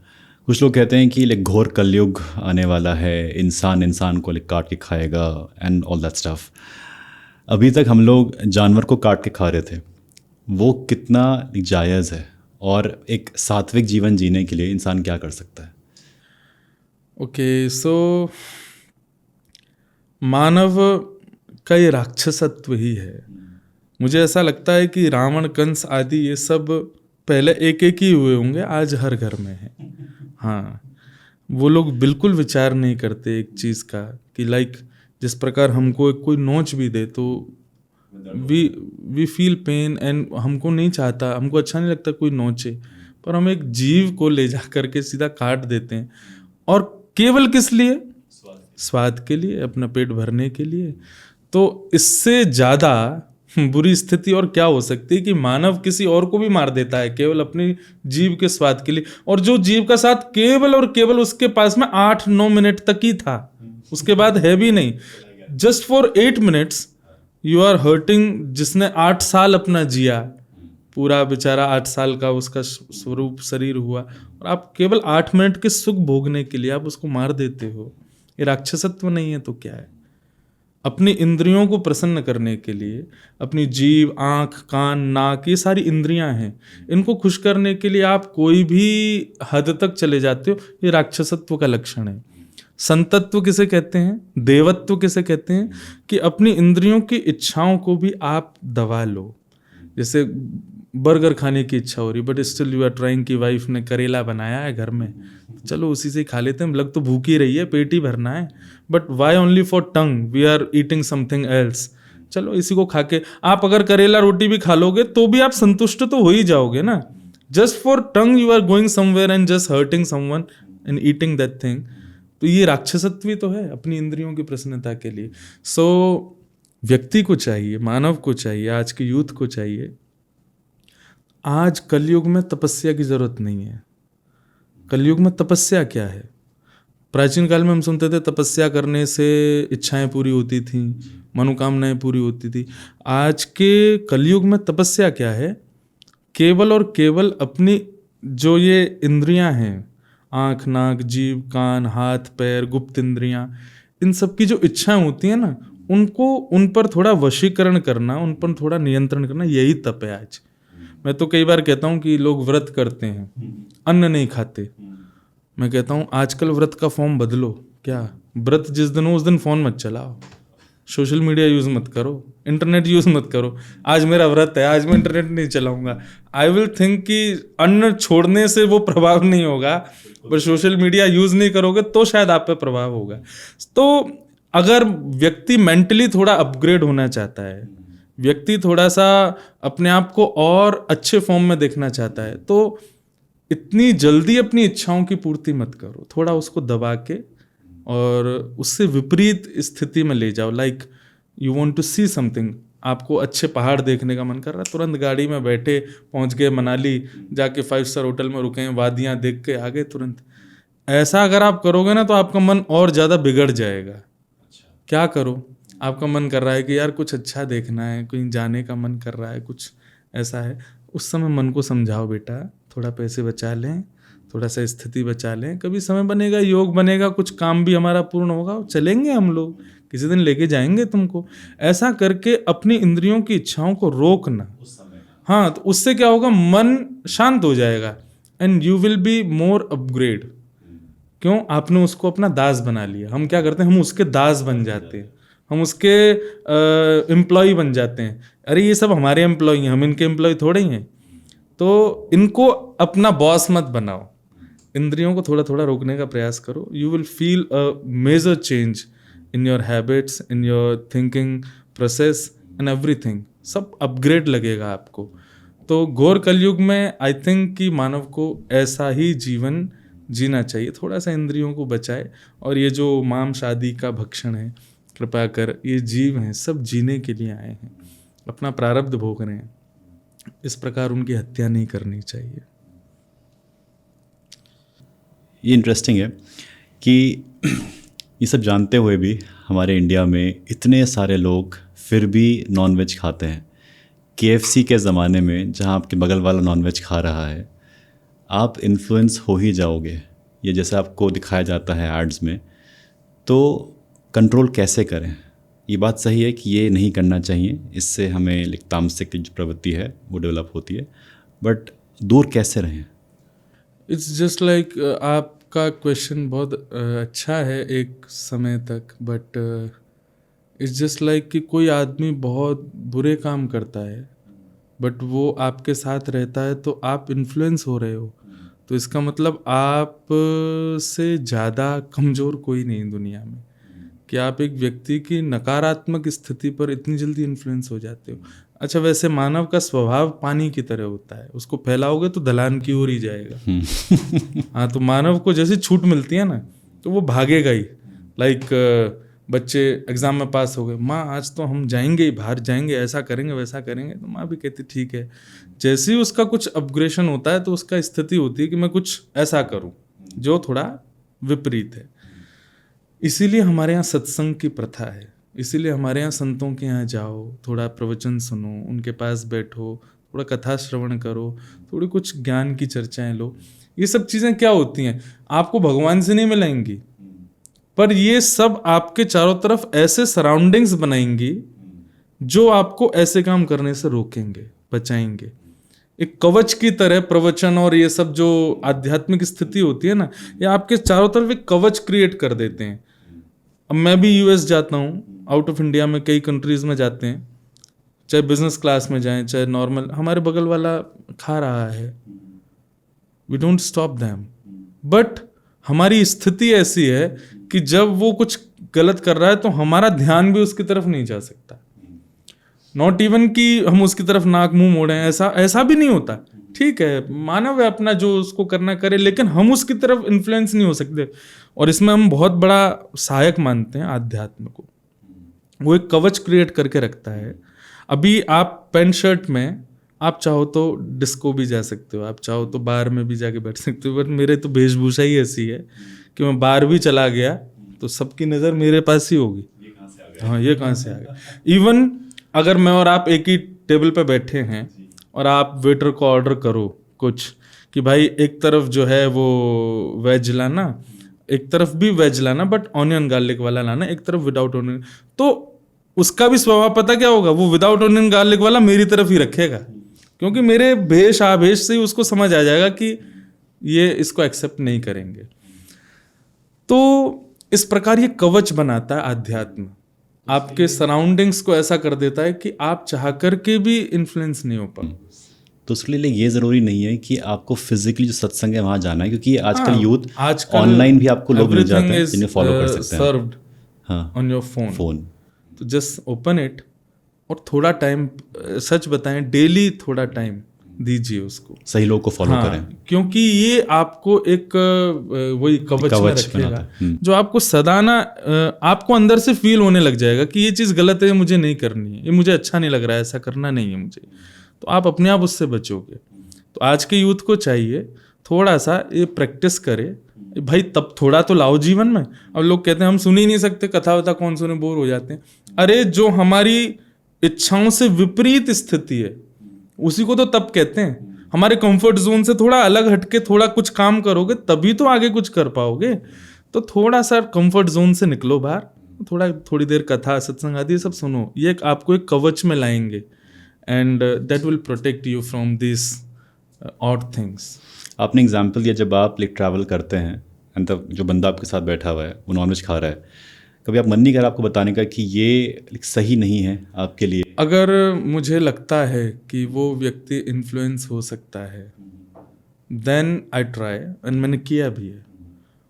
कुछ लोग कहते हैं कि लाइक घोर कलयुग आने वाला है, इंसान इंसान को लाइक काट के खाएगा एंड ऑल दैट स्टफ। अभी तक हम लोग जानवर को काट के खा रहे थे, वो कितना जायज़ है, और एक सात्विक जीवन जीने के लिए इंसान क्या कर सकता है? ओके, सो मानव का ये राक्षसत्व ही है। मुझे ऐसा लगता है कि रावण, कंस आदि ये सब पहले एक एक ही हुए होंगे, आज हर घर में है। हाँ, वो लोग बिल्कुल विचार नहीं करते एक चीज़ का कि लाइक जिस प्रकार हमको कोई नोच भी दे तो वी फील पेन, एंड हमको नहीं चाहता, हमको अच्छा नहीं लगता कोई नोचे, पर हम एक जीव को ले जा करके सीधा काट देते हैं, और केवल किस लिए? स्वाद के लिए, अपना पेट भरने के लिए। तो इससे ज़्यादा बुरी स्थिति और क्या हो सकती है कि मानव किसी और को भी मार देता है केवल अपनी जीव के स्वाद के लिए, और जो जीव का साथ केवल और केवल उसके पास में 8-9 मिनट तक ही था, उसके बाद है भी नहीं। Just for 8 minutes you are hurting, जिसने 8 साल अपना जिया, पूरा बेचारा 8 साल का उसका स्वरूप शरीर हुआ, और आप केवल 8 मिनट के सुख भोगने के लिए आप उसको मार देते हो। ये राक्षसत्व नहीं है तो क्या है? अपनी इंद्रियों को प्रसन्न करने के लिए, अपनी जीभ, आँख, कान, नाक, ये सारी इंद्रियां हैं, इनको खुश करने के लिए आप कोई भी हद तक चले जाते हो, ये राक्षसत्व का लक्षण है। संतत्व किसे कहते हैं, देवत्व किसे कहते हैं, कि अपनी इंद्रियों की इच्छाओं को भी आप दबा लो। जैसे बर्गर खाने की इच्छा हो रही, but still you are trying, की वाइफ ने करेला बनाया है घर में, चलो उसी से ही खा लेते हैं, लग तो भूख ही रही है, पेट ही भरना है, but why only for tongue we are eating something else, चलो इसी को खा के। आप अगर करेला रोटी भी खा लोगे तो भी आप संतुष्ट तो हो ही जाओगे ना। Just for tongue you are going somewhere and just hurting someone and eating that thing. तो ये राक्षसत्व ही तो है अपनी इंद्रियों की प्रसन्नता के लिए। सो व्यक्ति को चाहिए, मानव को चाहिए, आज के यूथ को चाहिए, आज कलयुग में तपस्या की जरूरत नहीं है। कलयुग में तपस्या क्या है? प्राचीन काल में हम सुनते थे तपस्या करने से इच्छाएं पूरी होती थीं, मनोकामनाएं पूरी होती थी। आज के कलयुग में तपस्या क्या है? केवल और केवल अपनी जो ये इंद्रियां हैं, आँख, नाक, जीभ, कान, हाथ, पैर, गुप्त इंद्रियां, इन सब की जो इच्छाएं होती हैं ना, उनको, उन पर थोड़ा वशीकरण करना, उन पर थोड़ा नियंत्रण करना, यही तप है आज। मैं तो कई बार कहता हूँ कि लोग व्रत करते हैं, अन्न नहीं खाते। मैं कहता हूँ आजकल व्रत का फॉर्म बदलो। क्या व्रत जिस दिन हो उस दिन फ़ोन मत चलाओ, सोशल मीडिया यूज़ मत करो, इंटरनेट यूज़ मत करो। आज मेरा व्रत है, आज मैं इंटरनेट नहीं चलाऊंगा। आई विल थिंक कि अन्न छोड़ने से वो प्रभाव नहीं होगा, पर सोशल मीडिया यूज़ नहीं करोगे तो शायद आप पे प्रभाव होगा। तो अगर व्यक्ति मेंटली थोड़ा अपग्रेड होना चाहता है, व्यक्ति थोड़ा सा अपने आप को और अच्छे फॉर्म में देखना चाहता है, तो इतनी जल्दी अपनी इच्छाओं की पूर्ति मत करो, थोड़ा उसको दबा के और उससे विपरीत स्थिति में ले जाओ। Like you want to see something, आपको अच्छे पहाड़ देखने का मन कर रहा है, तुरंत गाड़ी में बैठे पहुंच गए मनाली, जाके 5 स्टार होटल में रुके, वादियां देख के आ गए तुरंत। ऐसा अगर आप करोगे ना तो आपका मन और ज़्यादा बिगड़ जाएगा। क्या करो, आपका मन कर रहा है कि यार कुछ अच्छा देखना है, कहीं जाने का मन कर रहा है, कुछ ऐसा है, उस समय मन को समझाओ बेटा थोड़ा पैसे बचा लें, थोड़ा सा स्थिति बचा लें, कभी समय बनेगा, योग बनेगा, कुछ काम भी हमारा पूर्ण होगा, चलेंगे हम लोग, किसी दिन लेके जाएंगे तुमको। ऐसा करके अपनी इंद्रियों की इच्छाओं को रोकना। हाँ, तो उससे क्या होगा, मन शांत हो जाएगा and you will be more upgrade. क्यों? आपने उसको अपना दास बना लिया। हम क्या करते हैं, हम उसके दास बन जाते हैं, हम उसके एम्प्लॉय बन जाते हैं। अरे ये सब हमारे एम्प्लॉय हैं, हम इनके एम्प्लॉय थोड़े ही हैं। तो इनको अपना बॉस मत बनाओ, इंद्रियों को थोड़ा थोड़ा रोकने का प्रयास करो। You will feel a major change in your habits, in your thinking process and everything, सब अपग्रेड लगेगा आपको। तो घोर कलयुग में आई थिंक कि मानव को ऐसा ही जीवन जीना चाहिए, थोड़ा सा इंद्रियों को बचाए। और ये जो माम शादी का भक्षण है, कृपया कर, ये जीव हैं, सब जीने के लिए आए हैं, अपना प्रारब्ध भोग रहे हैं, इस प्रकार उनकी हत्या नहीं करनी चाहिए। ये इंटरेस्टिंग है कि ये सब जानते हुए भी हमारे इंडिया में इतने सारे लोग फिर भी नॉनवेज खाते हैं। KFC के ज़माने में जहाँ आपके बगल वाला नॉनवेज खा रहा है, आप इन्फ्लुएंस हो ही जाओगे, ये जैसे आपको दिखाया जाता है एड्स में। तो कंट्रोल कैसे करें? ये बात सही है कि ये नहीं करना चाहिए, इससे हमें तामसिक की जो प्रवृत्ति है वो डेवलप होती है, बट दूर कैसे रहें? इट्स जस्ट लाइक आपका क्वेश्चन बहुत अच्छा है एक समय तक, बट इट्स जस्ट लाइक कि कोई आदमी बहुत बुरे काम करता है बट वो आपके साथ रहता है तो आप इन्फ्लुएंस हो रहे हो, तो इसका मतलब आप से ज़्यादा कमज़ोर कोई नहीं दुनिया में, कि आप एक व्यक्ति की नकारात्मक स्थिति पर इतनी जल्दी इन्फ्लुएंस हो जाते हो। अच्छा, वैसे मानव का स्वभाव पानी की तरह होता है, उसको फैलाओगे तो ढलान की ओर ही जाएगा। हाँ, तो मानव को जैसे छूट मिलती है ना तो वो भागेगा ही। लाइक बच्चे एग्जाम में पास हो गए, माँ आज तो हम जाएंगे ही, बाहर जाएंगे, ऐसा करेंगे वैसा करेंगे, तो माँ भी कहती ठीक है। जैसे ही उसका कुछ अपग्रेशन होता है तो उसका स्थिति होती है कि मैं कुछ ऐसा करूं जो थोड़ा विपरीत है। इसीलिए हमारे यहाँ सत्संग की प्रथा है, इसीलिए हमारे यहाँ संतों के यहाँ जाओ, थोड़ा प्रवचन सुनो, उनके पास बैठो, थोड़ा कथा श्रवण करो, थोड़ी कुछ ज्ञान की चर्चाएं लो। ये सब चीज़ें क्या होती हैं, आपको भगवान से नहीं मिलाएंगी, पर ये सब आपके चारों तरफ ऐसे सराउंडिंग्स बनाएंगी जो आपको ऐसे काम करने से रोकेंगे, बचाएंगे। एक कवच की तरह प्रवचन और ये सब जो आध्यात्मिक स्थिति होती है ना, ये आपके चारों तरफ एक कवच क्रिएट कर देते हैं। अब मैं भी US जाता हूँ, आउट ऑफ इंडिया में कई कंट्रीज में जाते हैं, चाहे बिजनेस क्लास में जाएं चाहे नॉर्मल, हमारे बगल वाला खा रहा है, we don't stop them, but हमारी स्थिति ऐसी है कि जब वो कुछ गलत कर रहा है तो हमारा ध्यान भी उसकी तरफ नहीं जा सकता। नॉट इवन कि हम उसकी तरफ नाक मुंह मोड़ें, ऐसा भी नहीं होता। ठीक है, मानव है, अपना जो उसको करना करे, लेकिन हम उसकी तरफ इन्फ्लुएंस नहीं हो सकते। और इसमें हम बहुत बड़ा सहायक मानते हैं आध्यात्म को, वो एक कवच क्रिएट करके रखता है। अभी आप पैंट शर्ट में आप चाहो तो डिस्को भी जा सकते हो, आप चाहो तो बार में भी जाके बैठ सकते हो, बट मेरे तो वेशभूषा ही ऐसी है कि मैं बार भी चला गया तो सबकी नज़र मेरे पास ही होगी। हाँ, ये कहाँ से आ गया। इवन अगर मैं और आप एक ही टेबल पे बैठे हैं और आप वेटर को ऑर्डर करो कुछ कि भाई एक तरफ जो है वो वेज लाना, एक तरफ भी वेज लाना बट ऑनियन गार्लिक वाला लाना, एक तरफ विदाउट ऑनियन, तो उसका भी स्वभाव पता क्या होगा, वो विदाउट ऑनियन गार्लिक वाला मेरी तरफ ही रखेगा, क्योंकि मेरे भेष आवेश से ही उसको समझ आ जाएगा कि ये इसको एक्सेप्ट नहीं करेंगे। तो इस प्रकार ये कवच बनाता है आध्यात्म, आपके सराउंडिंग्स को ऐसा कर देता है कि आप चाह करके भी इन्फ्लुएंस नहीं हो पाओ। तो उसके लिए ये ज़रूरी नहीं है कि आपको फिजिकली जो सत्संग है वहाँ जाना है, क्योंकि आजकल यूथ आजकल ऑनलाइन भी आपको लोग मिल जाते हैं everything is, जिन्हें फॉलो कर सकते हैं। served हाँ, on your phone. फ़ोन। तो जस्ट ओपन इट और थोड़ा टाइम, सच बताएं, डेली थोड़ा टाइम दीजिए उसको, सही लोग को फॉलो करें। क्योंकि ये आपको एक वही कवच में रखेगा जो आपको सदा ना आपको अंदर से फील होने लग जाएगा कि ये चीज़ गलत है, मुझे नहीं करनी है, ये मुझे अच्छा नहीं लग रहा है, ऐसा करना नहीं है मुझे, तो आप अपने आप उससे बचोगे। तो आज के यूथ को चाहिए थोड़ा सा ये प्रैक्टिस करे भाई, तब थोड़ा तो लाओ जीवन में। अब लोग कहते हैं हम सुन ही नहीं सकते, कथा वथा कौन सुने, बोर हो जाते हैं। अरे जो हमारी इच्छाओं से विपरीत स्थिति है उसी को तो तब कहते हैं। हमारे कंफर्ट जोन से थोड़ा अलग हटके थोड़ा कुछ काम करोगे तभी तो आगे कुछ कर पाओगे। तो थोड़ा सा कंफर्ट जोन से निकलो बाहर, थोड़ी देर कथा सत्संग आदि सब सुनो, ये आपको एक कवच में लाएंगे and that will protect you from this odd things. आपने एग्जाम्पल दिया, जब आप लाइक ट्रैवल करते हैं एंड तब जो बंदा आपके साथ बैठा हुआ है वो नॉनवेज खा रहा है, कभी आप मन नहीं कर आपको बताने का कि ये सही नहीं है आपके लिए? अगर मुझे लगता है कि वो व्यक्ति इन्फ्लुएंस हो सकता है देन आई ट्राई, एंड मैंने किया भी है।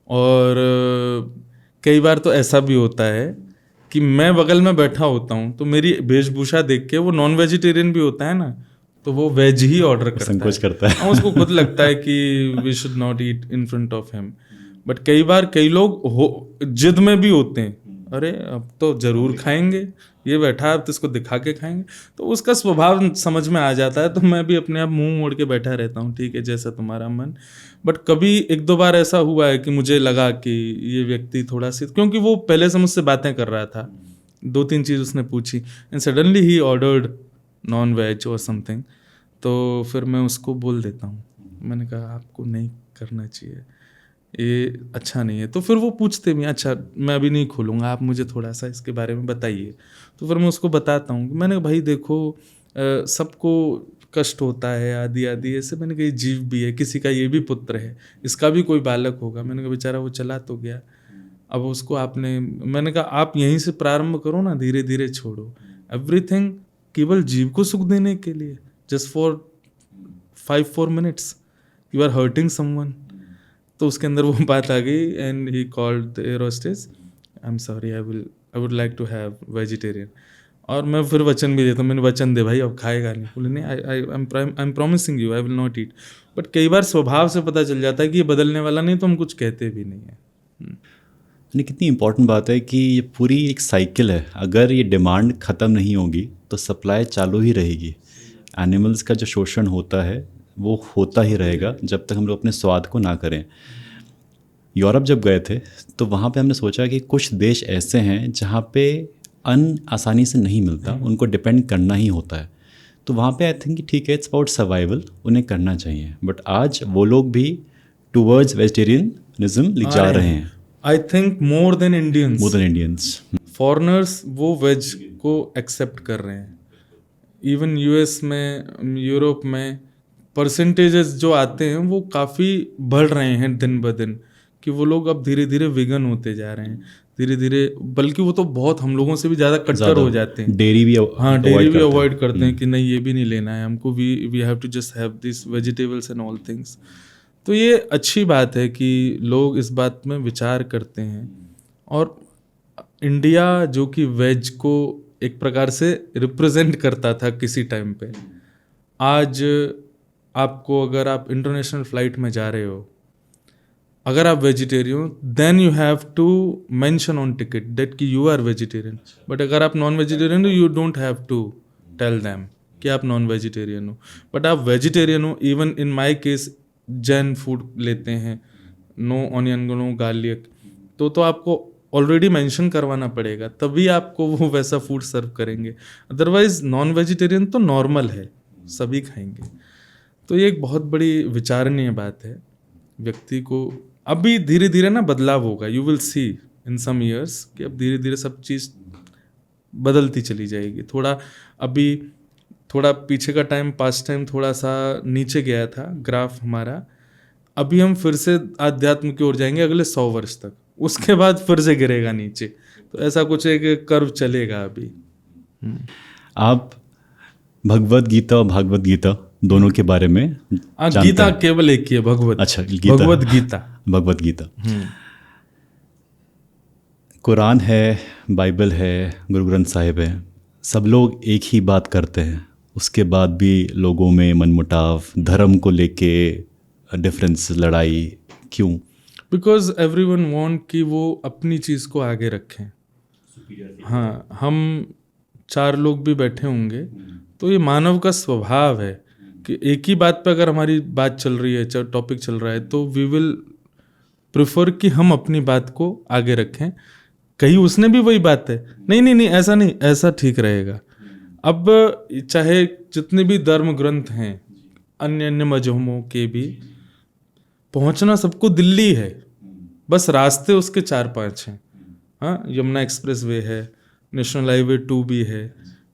और कई बार तो ऐसा भी होता है कि मैं बगल में बैठा होता हूँ तो मेरी वेशभूषा देख के वो नॉन वेजिटेरियन भी होता है ना, तो वो वेज ही ऑर्डर संकोच करता है। उसको खुद लगता है कि we should not eat in front of him. But कई बार कई लोग जिद में भी होते हैं, अरे अब तो जरूर खाएंगे, ये बैठा है अब तो इसको दिखा के खाएंगे, तो उसका स्वभाव समझ में आ जाता है। तो मैं भी अपने आप मुंह मोड़ के बैठा रहता हूँ, ठीक है जैसा तुम्हारा मन। बट कभी एक दो बार ऐसा हुआ है कि मुझे लगा कि ये व्यक्ति थोड़ा सी, क्योंकि वो पहले से मुझसे बातें कर रहा था, 2-3 चीज़ उसने पूछी एंड सडनली ही ऑर्डर्ड नॉन वेज और समथिंग, तो फिर मैं उसको बोल देता हूँ, मैंने कहा आपको नहीं करना चाहिए, ये अच्छा नहीं है। तो फिर वो पूछते भी, अच्छा मैं अभी नहीं खोलूँगा, आप मुझे थोड़ा सा इसके बारे में बताइए। तो फिर मैं उसको बताता हूँ कि मैंने भाई देखो सबको कष्ट होता है आदि आदि, ऐसे मैंने कहा जीव भी है, किसी का ये भी पुत्र है, इसका भी कोई बालक होगा। मैंने कहा बेचारा वो चला तो गया, अब उसको आपने, मैंने कहा आप यहीं से प्रारंभ करो ना, धीरे धीरे छोड़ो एवरीथिंग, केवल जीव को सुख देने के लिए, just for 5-4 minutes you are hurting someone. तो उसके अंदर वो बात आ गई and he called the air hostess, I am sorry, I would like to have vegetarian. और मैं फिर वचन भी देता हूँ, मैंने वचन दे भाई अब खाएगा नहीं, बोले नहीं I am promising you I will not eat. But कई बार स्वभाव से पता चल जाता है कि ये बदलने वाला नहीं, तो हम कुछ कहते भी नहीं है। यानी कितनी इंपॉर्टेंट बात है कि ये पूरी एक साइकिल है, अगर ये डिमांड ख़त्म नहीं होगी तो सप्लाई चालू ही रहेगी। एनिमल्स का जो शोषण होता है वो होता ही रहेगा जब तक हम लोग अपने स्वाद को ना करें। यूरोप जब गए थे तो वहाँ पे हमने सोचा कि कुछ देश ऐसे हैं जहाँ पे अन्न आसानी से नहीं मिलता, उनको डिपेंड करना ही होता है। तो वहाँ पे आई थिंक ठीक है, इट्स अबाउट सर्वाइवल, उन्हें करना चाहिए। बट आज वो लोग भी टूवर्ड्स वेजिटेरियनिज्म जा रहे हैं। I think more than Indians foreigners वो वेज को एक्सेप्ट कर रहे हैं। इवन यूएस में, यूरोप में परसेंटेजेस जो आते हैं वो काफ़ी बढ़ रहे हैं दिन ब दिन, कि वो लोग अब धीरे धीरे वेगन होते जा रहे हैं धीरे धीरे, बल्कि वो तो बहुत हम लोगों से भी ज़्यादा कट्टर हो जाते हैं। डेयरी भी डेयरी भी अवॉइड करते हैं कि नहीं ये भी नहीं लेना है हमको, we have to just have this vegetables and all things. तो ये अच्छी बात है कि लोग इस बात में विचार करते हैं। और इंडिया जो कि वेज को एक प्रकार से रिप्रेजेंट करता था किसी टाइम पे, आज आपको अगर आप इंटरनेशनल फ्लाइट में जा रहे हो, अगर आप वेजिटेरियन हो, then you have to mention on ticket that कि यू आर वेजिटेरियन। बट अगर आप नॉन वेजिटेरियन हो, you don't have to tell them कि आप नॉन वेजिटेरियन हो। बट आप वेजिटेरियन हो, even in my case Jain food लेते हैं, नो ऑनियन नो गार्लिक, तो आपको ऑलरेडी मेंशन करवाना पड़ेगा, तभी आपको वो वैसा फूड सर्व करेंगे। अदरवाइज नॉन वेजिटेरियन तो नॉर्मल है, सभी खाएंगे। तो ये एक बहुत बड़ी विचारणीय बात है। व्यक्ति को अभी धीरे धीरे ना बदलाव होगा, you will see in some years कि अब धीरे धीरे सब चीज़ बदलती चली जाएगी। थोड़ा अभी थोड़ा पीछे का टाइम, पास्ट टाइम थोड़ा सा नीचे गया था ग्राफ हमारा। अभी हम फिर से आध्यात्म की ओर जाएंगे अगले 100 वर्ष तक, उसके बाद फिर से गिरेगा नीचे। तो ऐसा कुछ एक कर्व चलेगा अभी। आप भगवत गीता और भागवत गीता दोनों के बारे में जानते गीता हैं? केवल एक ही है, भगवत। अच्छा, गीता। भगवत गीता। भगवत गीता। कुरान है, बाइबल है, गुरु ग्रंथ साहिब है, सब लोग एक ही बात करते हैं, उसके बाद भी लोगों में मनमुटाव, धर्म को लेके डिफरेंस, लड़ाई, क्यों? बिकॉज एवरीवन वांट कि वो अपनी चीज़ को आगे रखें। हाँ, हम 4 लोग भी बैठे होंगे तो ये मानव का स्वभाव है कि एक ही बात पे अगर हमारी बात चल रही है, चाहे टॉपिक चल रहा है, तो वी विल प्रेफर कि हम अपनी बात को आगे रखें। कहीं उसने भी वही बात है, नहीं नहीं नहीं ऐसा नहीं, ऐसा ठीक रहेगा। अब चाहे जितने भी धर्म ग्रंथ हैं अन्य अन्य मजहबों के भी, पहुंचना सबको दिल्ली है, बस रास्ते उसके 4-5 हैं। हाँ, यमुना एक्सप्रेस वे है, नेशनल हाईवे 2 भी है,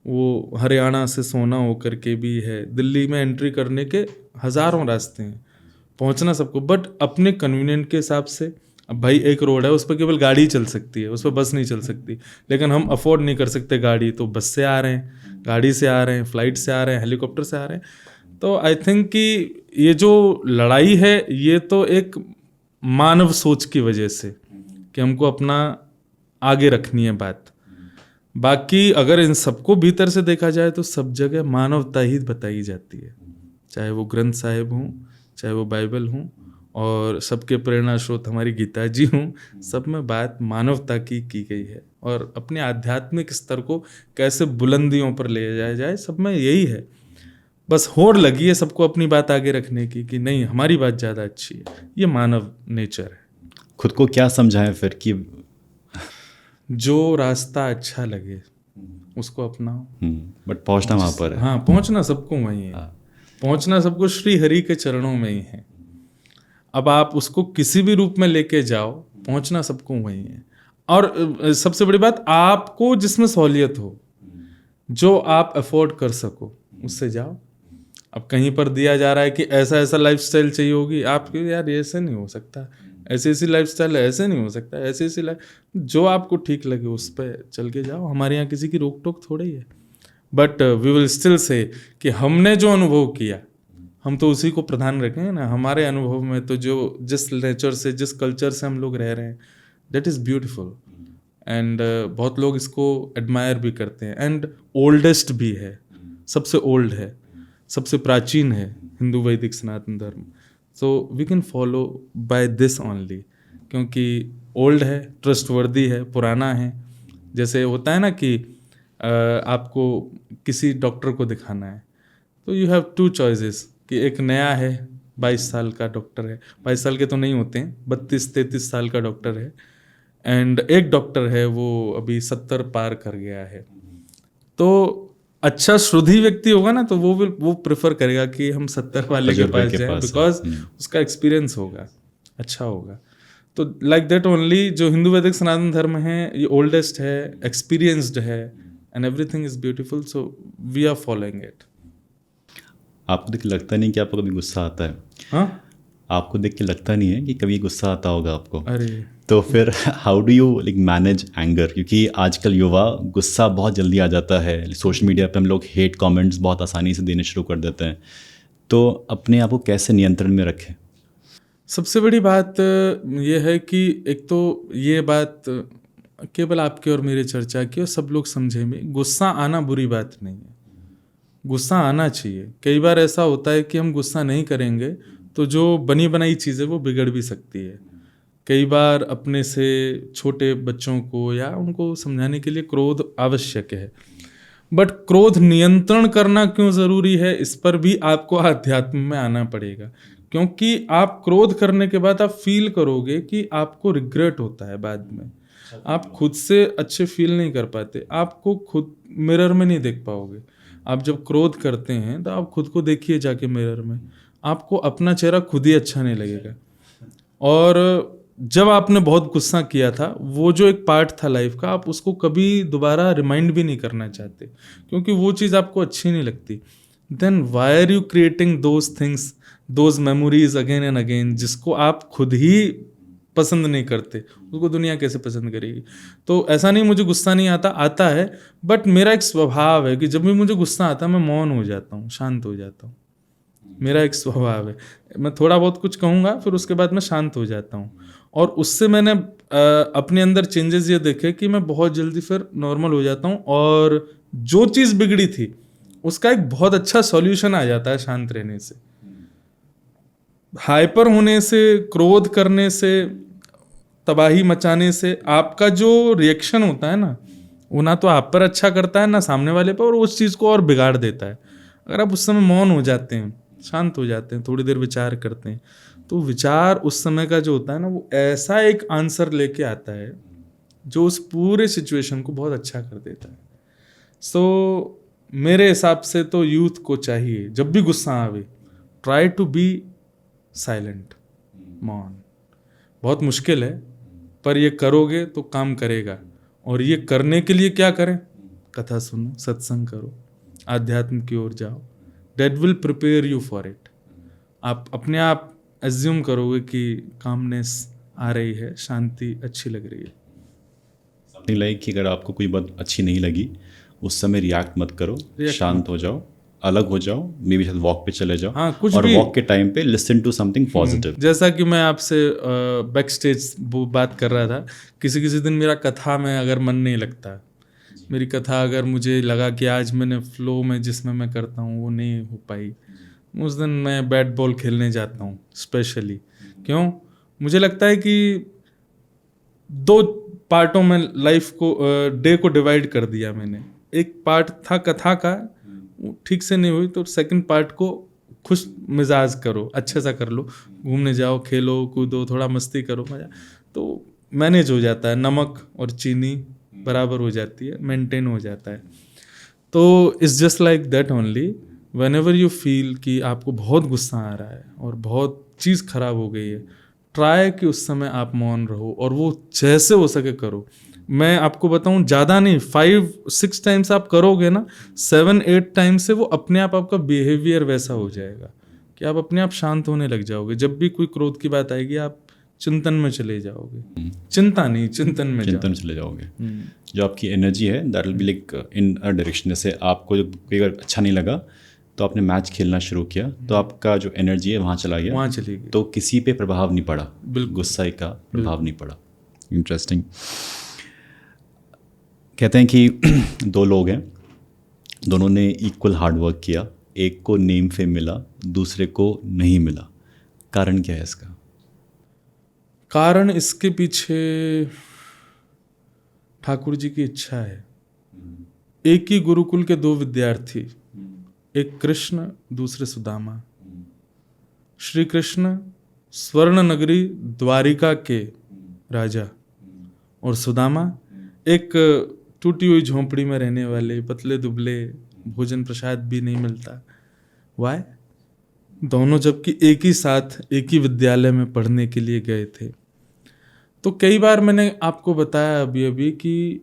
वो हरियाणा से सोना होकर के भी है, दिल्ली में एंट्री करने के हज़ारों रास्ते हैं, पहुंचना सबको, बट अपने कन्वीनियंट के हिसाब से। अब भाई एक रोड है, उस पर केवल गाड़ी चल सकती है, उस पर बस नहीं चल सकती, लेकिन हम अफोर्ड नहीं कर सकते गाड़ी, तो बस से आ रहे हैं, गाड़ी से आ रहे हैं, फ्लाइट से आ रहे हैं, हेलीकॉप्टर से आ रहे हैं। तो आई थिंक कि ये जो लड़ाई है ये तो एक मानव सोच की वजह से कि हमको अपना आगे रखनी है बात। बाकी अगर इन सबको भीतर से देखा जाए तो सब जगह मानवता ही बताई जाती है, चाहे वो ग्रंथ साहिब हों, चाहे वो बाइबल हों, और सबके प्रेरणा स्रोत हमारी गीता जी हों, सब में बात मानवता की गई है। और अपने आध्यात्मिक स्तर को कैसे बुलंदियों पर ले जाया जाए, सब में यही है। बस होड़ लगी है सबको अपनी बात आगे रखने की कि नहीं हमारी बात ज़्यादा अच्छी है। ये मानव नेचर है। खुद को क्या समझाएं फिर कि जो रास्ता अच्छा लगे उसको अपनाओ। बट पहुंचना वहाँ पर है। हाँ, पहुंचना सबको वहीं है। पहुंचना सबको श्री हरि के चरणों में ही है। अब आप उसको किसी भी रूप में लेके जाओ, पहुंचना सबको वहीं है। और सबसे बड़ी बात, आपको जिसमें सहूलियत हो, जो आप अफोर्ड कर सको, उससे जाओ। अब कहीं पर दिया जा रहा है कि ऐसा ऐसा लाइफस्टाइल चाहिए होगी, आपके यार ये ऐसे नहीं हो सकता, ऐसी ऐसी लाइफस्टाइल है, ऐसे नहीं हो सकता, ऐसी ऐसी लाइफ, जो आपको ठीक लगे उस पर चल के जाओ। हमारे यहाँ किसी की रोक टोक थोड़ी ही है। But we will still say कि हमने जो अनुभव किया हम तो उसी को प्रधान रखेंगे ना। हमारे अनुभव में तो जो जिस नेचर से, जिस कल्चर से हम लोग रह रहे हैं, दैट इज़ ब्यूटिफुल। एंड बहुत लोग इसको एडमायर भी करते हैं। एंड ओल्डेस्ट भी है, सबसे ओल्ड है, सबसे प्राचीन है हिंदू वैदिक सनातन धर्म। So we can follow by this only, क्योंकि ओल्ड है, ट्रस्टवर्दी है, पुराना है। जैसे होता है ना कि आपको किसी डॉक्टर को दिखाना है तो यू हैव 2 चॉइसेस, कि एक नया है 22 साल का डॉक्टर है, 22 साल के तो नहीं होते हैं, 32-33 साल का डॉक्टर है, एंड एक डॉक्टर है वो अभी 70 पार कर गया है। तो अच्छा शुद्धि व्यक्ति होगा ना तो वो प्रेफर करेगा कि हम 70 वाले के पास जाएं, बिकॉज उसका एक्सपीरियंस होगा, अच्छा होगा। तो लाइक दैट ओनली जो हिंदू वैदिक सनातन धर्म है, ये ओल्डेस्ट है, एक्सपीरियंस्ड है, and everything is beautiful, so we are following it. आपको देख के लगता नहीं कि आपको कभी गुस्सा आता है? हाँ, आपको देख के लगता नहीं है कि कभी गुस्सा आता होगा आपको? अरे तो फिर how do you like manage anger? क्योंकि आजकल युवा गुस्सा बहुत जल्दी आ जाता है, सोशल मीडिया पे हम लोग हेट कमेंट्स बहुत आसानी से देने शुरू कर देते हैं, तो अपने आप को कैसे नियंत्रण में रखें? सबसे बड़ी बात ये है कि एक तो ये बात केवल आपके और मेरे चर्चा की और सब लोग समझे में, गुस्सा आना बुरी बात नहीं है, गुस्सा आना चाहिए। कई बार ऐसा होता है कि हम गुस्सा नहीं करेंगे तो जो बनी बनाई चीज़ है वो बिगड़ भी सकती है। कई बार अपने से छोटे बच्चों को या उनको समझाने के लिए क्रोध आवश्यक है, बट क्रोध नियंत्रण करना क्यों ज़रूरी है, इस पर भी आपको अध्यात्म में आना पड़ेगा। क्योंकि आप क्रोध करने के बाद आप फील करोगे कि आपको रिग्रेट होता है बाद में, आप खुद से अच्छे फील नहीं कर पाते, आपको खुद मिरर में नहीं देख पाओगे। आप जब क्रोध करते हैं तो आप खुद को देखिए जाके मिरर में, आपको अपना चेहरा खुद ही अच्छा नहीं लगेगा। और जब आपने बहुत गुस्सा किया था, वो जो एक पार्ट था लाइफ का, आप उसको कभी दोबारा रिमाइंड भी नहीं करना चाहते, क्योंकि वो चीज़ आपको अच्छी नहीं लगती। Then why are you creating those things, those memories again and again, जिसको आप खुद ही पसंद नहीं करते, उसको दुनिया कैसे पसंद करेगी? तो ऐसा नहीं मुझे गुस्सा नहीं आता, आता है, बट मेरा एक स्वभाव है कि जब भी मुझे गुस्सा आता है मैं मौन हो जाता हूँ, शांत हो जाता हूँ। मेरा एक स्वभाव है, मैं थोड़ा बहुत कुछ कहूँगा फिर उसके बाद मैं शांत हो जाता हूँ। और उससे मैंने अपने अंदर चेंजेस ये देखे कि मैं बहुत जल्दी फिर नॉर्मल हो जाता हूँ, और जो चीज़ बिगड़ी थी उसका एक बहुत अच्छा सॉल्यूशन आ जाता है शांत रहने से। हाइपर होने से, क्रोध करने से, तबाही मचाने से आपका जो रिएक्शन होता है ना, वो ना तो आप पर अच्छा करता है ना सामने वाले पर, और उस चीज़ को और बिगाड़ देता है। अगर आप उस समय मौन हो जाते हैं, शांत हो जाते हैं, थोड़ी देर विचार करते हैं, तो विचार उस समय का जो होता है ना, वो ऐसा एक आंसर लेके आता है जो उस पूरे सिचुएशन को बहुत अच्छा कर देता है। सो मेरे हिसाब से तो यूथ को चाहिए जब भी गुस्सा आवे, ट्राई टू बी साइलेंट, मौन। बहुत मुश्किल है, पर ये करोगे तो काम करेगा। और ये करने के लिए क्या करें? कथा सुनो, सत्संग करो, आध्यात्म की ओर जाओ, that will prepare you for it. आप अपने आप एज्यूम करोगे कि कामनेस आ रही है, शांति अच्छी लग रही है। समथिंग लाइक कि अगर आपको कोई बात अच्छी नहीं लगी उस समय रिएक्ट मत करो, शांत हो जाओ, अलग हो जाओ, मे बी शायद वॉक पे चले जाओ। हाँ, कुछ और भी। वॉक के टाइम पे लिसन टू समथिंग पॉजिटिव। जैसा कि मैं आपसे बैक स्टेज बात कर रहा था, किसी किसी दिन मेरा कथा में अगर मन नहीं लगता, मेरी कथा अगर मुझे लगा कि आज मैंने फ्लो में जिसमें मैं करता हूँ वो नहीं हो पाई, उस दिन मैं बैट बॉल खेलने जाता हूँ स्पेशली। क्यों? मुझे लगता है कि 2 पार्टों में लाइफ को, डे को डिवाइड कर दिया मैंने। एक पार्ट था कथा का, वो ठीक से नहीं हुई तो सेकंड पार्ट को खुश मिजाज करो, अच्छे सा कर लो, घूमने जाओ, खेलो कूदो, थोड़ा मस्ती करो, मजा तो मैनेज हो जाता है। नमक और चीनी बराबर हो जाती है, मेंटेन हो जाता है। तो it's just like that only, when ever you feel कि आपको बहुत गुस्सा आ रहा है और बहुत चीज़ खराब हो गई है, ट्राई कि उस समय आप मौन रहो, और वो जैसे हो सके करो। मैं आपको बताऊं, ज़्यादा नहीं, 5-6 टाइम्स आप करोगे ना, 7-8 टाइम्स से वो अपने आप आपका बिहेवियर वैसा हो जाएगा कि आप अपने आप शांत होने लग जाओगे। जब भी कोई क्रोध की बात आएगी आप चिंतन में चले जाओगे, चिंता नहीं, चिंतन में चले जाओगे। जो आपकी एनर्जी है that will be like in a direction. जैसे आपको जब कोई अगर अच्छा नहीं लगा तो आपने मैच खेलना शुरू किया, तो आपका जो एनर्जी है वहाँ चला गया, वहाँ चली गई, तो किसी पे प्रभाव नहीं पड़ा, बिल्कुल गुस्सा का प्रभाव नहीं पड़ा। इंटरेस्टिंग। कहते हैं कि 2 लोग हैं, दोनों ने इक्वल हार्ड वर्क किया, एक को नेम फेम मिला, दूसरे को नहीं मिला। कारण क्या है इसका? कारण इसके पीछे ठाकुर जी की इच्छा है। एक ही गुरुकुल के 2 विद्यार्थी, एक कृष्ण, दूसरे सुदामा। श्री कृष्ण स्वर्ण नगरी द्वारिका के राजा, और सुदामा एक टूटी हुई झोंपड़ी में रहने वाले, पतले दुबले, भोजन प्रसाद भी नहीं मिलता। वाई? दोनों जबकि एक ही साथ एक ही विद्यालय में पढ़ने के लिए गए थे। तो कई बार मैंने आपको बताया अभी अभी कि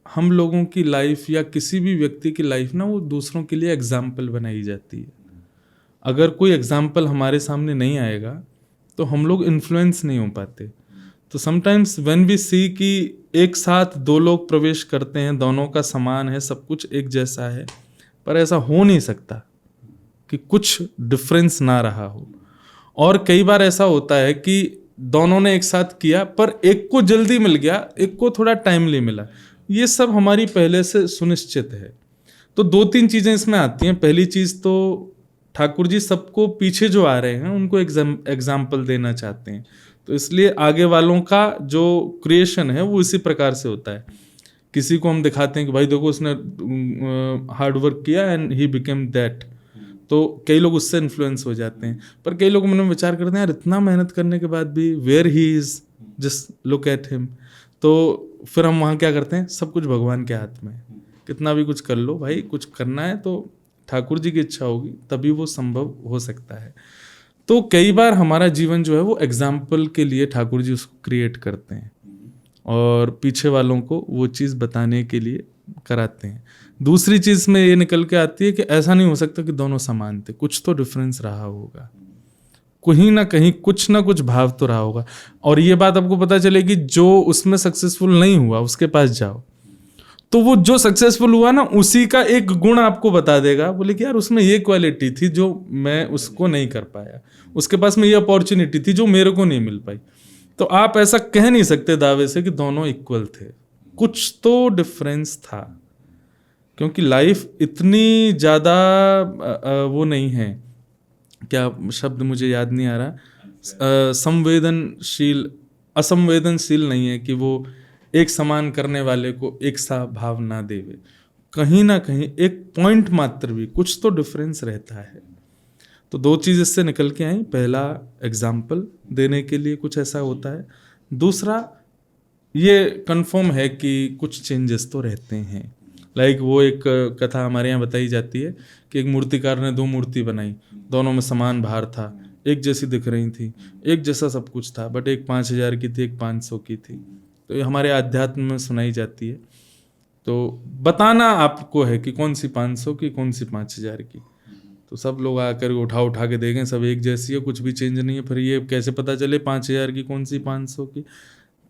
हम लोगों की लाइफ या किसी भी व्यक्ति की लाइफ ना, वो दूसरों के लिए एग्जाम्पल बनाई जाती है। अगर कोई एग्जाम्पल हमारे सामने नहीं आएगा तो हम लोग इन्फ्लुएंस नहीं हो पाते। तो समटाइम्स व्हेन वी सी कि एक साथ 2 लोग प्रवेश करते हैं, दोनों का समान है, सब कुछ एक जैसा है, पर ऐसा हो नहीं सकता कि कुछ डिफरेंस ना रहा हो। और कई बार ऐसा होता है कि दोनों ने एक साथ किया पर एक को जल्दी मिल गया, एक को थोड़ा टाइमली मिला। ये सब हमारी पहले से सुनिश्चित है। तो 2-3 चीज़ें इसमें आती हैं। पहली चीज़ तो ठाकुर जी सबको पीछे जो आ रहे हैं उनको एग्जाम्पल देना चाहते हैं, तो इसलिए आगे वालों का जो क्रिएशन है वो इसी प्रकार से होता है। किसी को हम दिखाते हैं कि भाई देखो उसने हार्ड वर्क किया एंड ही बिकेम दैट, तो कई लोग उससे इन्फ्लुएंस हो जाते हैं। पर कई लोग मन में विचार करते हैं यार इतना मेहनत करने के बाद भी where he is, just look at him. तो फिर हम वहाँ क्या करते हैं, सब कुछ भगवान के हाथ में, कितना भी कुछ कर लो भाई, कुछ करना है तो ठाकुर जी की इच्छा होगी तभी वो संभव हो सकता है। तो कई बार हमारा जीवन जो है वो एग्जाम्पल के लिए ठाकुर जी उसको क्रिएट करते हैं और पीछे वालों को वो चीज़ बताने के लिए कराते हैं। दूसरी चीज़ में ये निकल के आती है कि ऐसा नहीं हो सकता कि दोनों समान थे, कुछ तो डिफरेंस रहा होगा, कहीं ना कहीं कुछ ना कुछ भाव तो रहा होगा। और ये बात आपको पता चलेगी, जो उसमें सक्सेसफुल नहीं हुआ उसके पास जाओ तो वो जो सक्सेसफुल हुआ ना उसी का एक गुण आपको बता देगा, बोले कि यार उसमें ये क्वालिटी थी जो मैं उसको नहीं कर पाया, उसके पास में ये अपॉर्चुनिटी थी जो मेरे को नहीं मिल पाई। तो आप ऐसा कह नहीं सकते दावे से कि दोनों इक्वल थे, कुछ तो डिफरेंस था, क्योंकि लाइफ इतनी ज़्यादा वो नहीं है, क्या शब्द मुझे याद नहीं आ रहा, संवेदनशील असंवेदनशील नहीं है कि वो एक समान करने वाले को एक सा भाव ना देवे। कहीं ना कहीं एक पॉइंट मात्र भी कुछ तो डिफरेंस रहता है। तो दो चीज़ इससे निकल के आई, पहला एग्जाम्पल देने के लिए कुछ ऐसा होता है, दूसरा ये कंफर्म है कि कुछ चेंजेस तो रहते हैं। लाइक वो एक कथा हमारे यहाँ बताई जाती है कि एक मूर्तिकार ने दो मूर्ति बनाई, दोनों में समान भार था, एक जैसी दिख रही थी, एक जैसा सब कुछ था, बट एक 5,000 की थी, एक 500 की थी। तो ये हमारे आध्यात्म में सुनाई जाती है। तो बताना आपको है कि कौन सी 500 की, कौन सी 5,000 की। तो सब लोग आकर उठा के देखें, सब एक जैसी है, कुछ भी चेंज नहीं है, फिर ये कैसे पता चले 5,000 की कौन सी 500 की।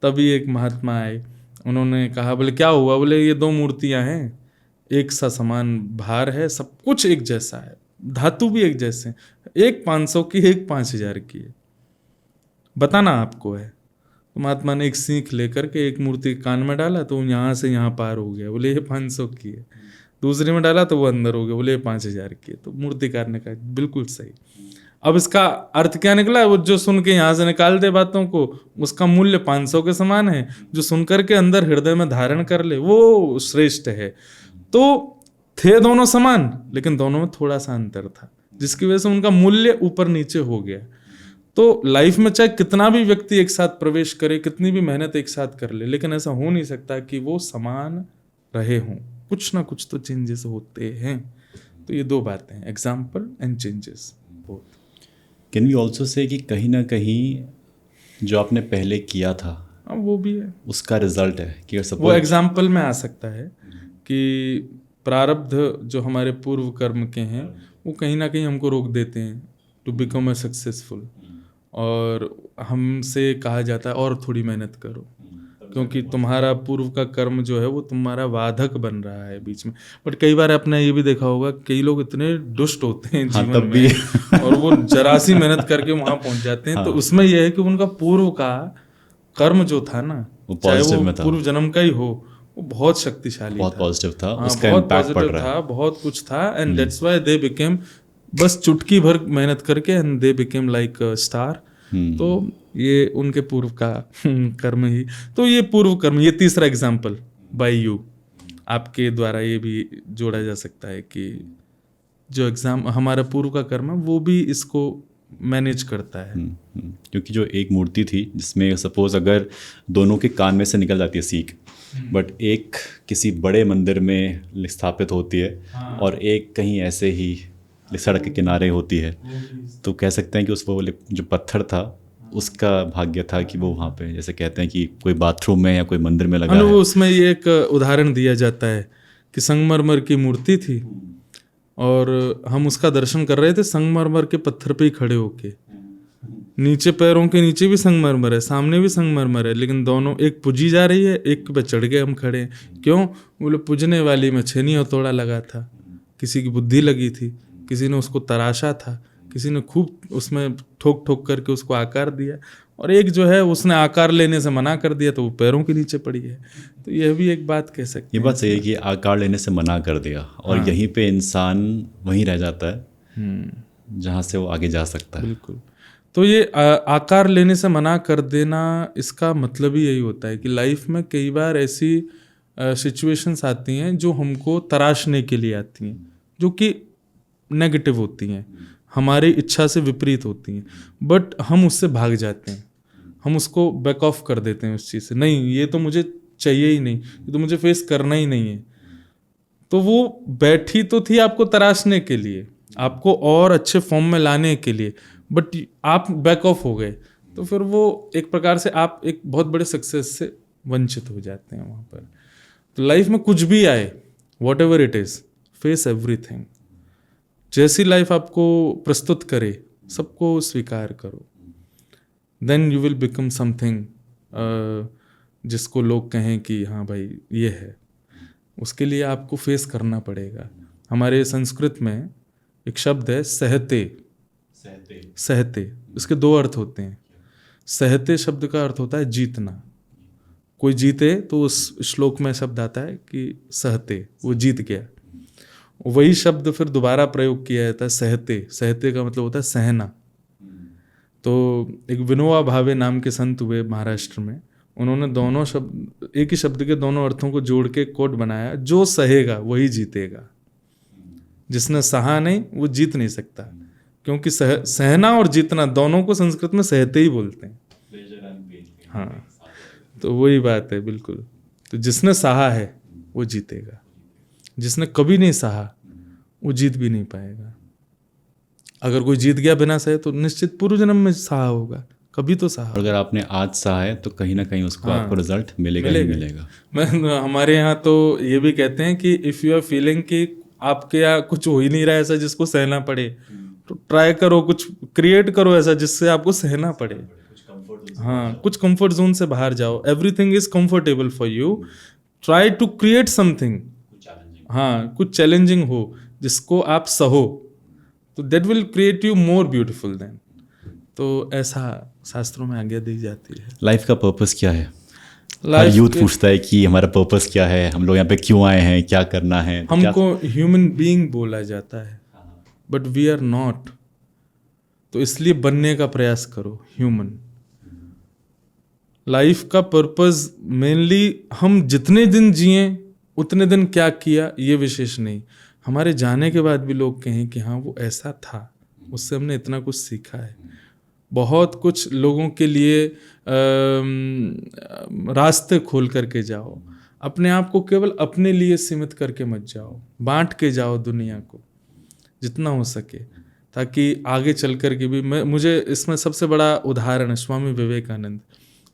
तभी एक महात्मा आए, उन्होंने कहा, बोले क्या हुआ, बोले ये दो मूर्तियां हैं, एक सा समान भार है, सब कुछ एक जैसा है, धातु भी एक जैसे हैं, एक 500 की एक 5,000 की है, बताना आपको है। तो महात्मा ने एक सीख लेकर के एक मूर्ति कान में डाला तो यहाँ से यहाँ पार हो गया, बोले ये 500 की है। दूसरे में डाला तो वो अंदर हो गया, बोले 5,000 की है। तो मूर्तिकार ने कहा बिल्कुल सही। अब इसका अर्थ क्या निकला, वो जो सुन के यहाँ से निकाल दे बातों को, उसका मूल्य 500 के समान है, जो सुनकर के अंदर हृदय में धारण कर ले वो श्रेष्ठ है। तो थे दोनों समान, लेकिन दोनों में थोड़ा सा अंतर था, जिसकी वजह से उनका मूल्य ऊपर नीचे हो गया। तो लाइफ में चाहे कितना भी व्यक्ति एक साथ प्रवेश करे, कितनी भी मेहनत एक साथ कर ले, लेकिन ऐसा हो नहीं सकता कि वो समान रहे हों, कुछ ना कुछ तो चेंजेस होते हैं। तो ये दो बातें हैं, example and changes both. Can we also say कि कहीं ना कहीं जो आपने पहले किया था वो भी है, उसका रिजल्ट है कि वो एग्जाम्पल में आ सकता है कि प्रारब्ध जो हमारे पूर्व कर्म के हैं वो कहीं ना कहीं हमको रोक देते हैं टू बिकम ए सक्सेसफुल, और हमसे कहा जाता है और थोड़ी मेहनत करो, क्योंकि तुम्हारा पूर्व का कर्म जो है वो तुम्हारा बाधक बन रहा है बीच में। बट कई बार आपने ये भी देखा होगा, कई लोग इतने दुष्ट होते हैं जीवन तब भी में और वो जरा सी मेहनत करके वहां पहुंच जाते हैं। तो उसमें यह है कि उनका पूर्व का कर्म जो था ना, चाहे वो पूर्व जन्म का ही हो, वो बहुत शक्तिशाली, बहुत पॉजिटिव था, उसका इम्पैक्ट पड़ रहा है, बहुत कुछ था। And that's why they became, बस चुटकी भर मेहनत करके and they became like star. तो ये उनके पूर्व का कर्म ही। तो ये पूर्व कर्म, ये तीसरा एग्जाम्पल बाय यू, आपके द्वारा ये भी जोड़ा जा सकता है कि जो एग्जाम हमारा पूर्व का कर्म है वो भी इसको मैनेज करता है। क्योंकि जो एक मूर्ति थी जिसमें सपोज अगर दोनों के कान में से निकल जाती है सीख, बट एक किसी बड़े मंदिर में स्थापित होती है और एक कहीं ऐसे ही सड़क के किनारे होती है, तो कह सकते हैं कि उस वो जो पत्थर था उसका भाग्य था कि वो वहाँ पे, जैसे कहते हैं कि कोई बाथरूम में या कोई मंदिर में लगा है। उसमें ये एक उदाहरण दिया जाता है कि संगमरमर की मूर्ति थी और हम उसका दर्शन कर रहे थे संगमरमर के पत्थर पे ही खड़े होके, नीचे पैरों के नीचे भी संगमरमर है, सामने भी संगमरमर है, लेकिन दोनों, एक पूजी जा रही है, एक पे चढ़ के हम खड़े हैं। क्यों? बोले पूजने वाली में छेनी हथौड़ा लगा था, किसी की बुद्धि लगी थी, किसी ने उसको तराशा था, किसी ने खूब उसमें ठोक ठोक करके उसको आकार दिया, और एक जो है उसने आकार लेने से मना कर दिया तो वो पैरों के नीचे पड़ी है। तो यह भी एक बात कह सकते हैं। ये बात सही है कि आकार लेने से मना कर दिया और यहीं पे इंसान वहीं रह जाता है जहाँ से वो आगे जा सकता है। बिल्कुल। तो ये आकार लेने से मना कर देना, इसका मतलब ही यही होता है कि लाइफ में कई बार ऐसी सिचुएशंस आती हैं जो हमको तराशने के लिए आती हैं, जो कि नेगेटिव होती हैं, हमारी इच्छा से विपरीत होती हैं, बट हम उससे भाग जाते हैं, हम उसको बैक ऑफ कर देते हैं उस चीज़ से। नहीं, ये तो मुझे चाहिए ही नहीं, ये तो मुझे फेस करना ही नहीं है। तो वो बैठी तो थी आपको तराशने के लिए, आपको और अच्छे फॉर्म में लाने के लिए, बट आप बैक ऑफ हो गए, तो फिर वो एक प्रकार से आप एक बहुत बड़े सक्सेस से वंचित हो जाते हैं वहाँ पर। तो लाइफ में कुछ भी आए, whatever it is, face everything. जैसी लाइफ आपको प्रस्तुत करे सबको स्वीकार करो, then you will become something जिसको लोग कहें कि हाँ भाई ये है। उसके लिए आपको फेस करना पड़ेगा। हमारे संस्कृत में एक शब्द है सहते। सहते, इसके दो अर्थ होते हैं। सहते शब्द का अर्थ होता है जीतना। कोई जीते तो उस श्लोक में शब्द आता है कि सहते, वो जीत गया। वही शब्द फिर दोबारा प्रयोग किया जाता है सहते। सहते का मतलब होता है सहना। तो एक विनोबा भावे नाम के संत हुए महाराष्ट्र में, उन्होंने दोनों शब्द, एक ही शब्द के दोनों अर्थों को जोड़ के कोट बनाया, जो सहेगा वही जीतेगा, जिसने सहा नहीं वो जीत नहीं सकता। क्योंकि सहना और जीतना दोनों को संस्कृत में सहते ही बोलते हैं। हाँ, तो वही बात है बिल्कुल। तो जिसने सहा है वो जीतेगा, जिसने कभी नहीं सहा वो जीत भी नहीं पाएगा। अगर कोई जीत गया बिना सहे तो निश्चित पूर्व जन्म में सहा होगा, कभी तो सहा। अगर आपने आज सहा है तो कहीं ना कहीं उसको आपको रिजल्ट मिलेगा ही मिलेगा। मैं हमारे यहाँ तो ये भी कहते हैं कि इफ़ यू आर फीलिंग कि आपके यहाँ कुछ हो ही नहीं रहा है ऐसा जिसको सहना पड़े, तो ट्राई करो, कुछ क्रिएट करो ऐसा जिससे आपको सहना पड़े। हाँ, कुछ कंफर्ट जोन से बाहर जाओ। Everything is comfortable for you, try to create something. हाँ, कुछ चैलेंजिंग हो जिसको आप सहो, तो that will create you more beautiful then. तो ऐसा शास्त्रों में आज्ञा दी जाती है। लाइफ का पर्पस क्या है? हर यूथ पूछता है कि हमारा पर्पस क्या है, हम लोग यहाँ पे क्यों आए हैं, क्या करना है। हमको ह्यूमन बीइंग बोला जाता है, बट वी आर नॉट। तो इसलिए बनने का प्रयास करो ह्यूमन। लाइफ का पर्पस मेनली हम जितने दिन जिए उतने दिन क्या किया ये विशेष नहीं। हमारे जाने के बाद भी लोग कहें कि हाँ वो ऐसा था, उससे हमने इतना कुछ सीखा है। बहुत कुछ लोगों के लिए रास्ते खोल करके जाओ। अपने आप को केवल अपने लिए सीमित करके मत जाओ, बांट के जाओ दुनिया को जितना हो सके, ताकि आगे चल कर के भी मुझे इसमें सबसे बड़ा उदाहरण है स्वामी विवेकानंद।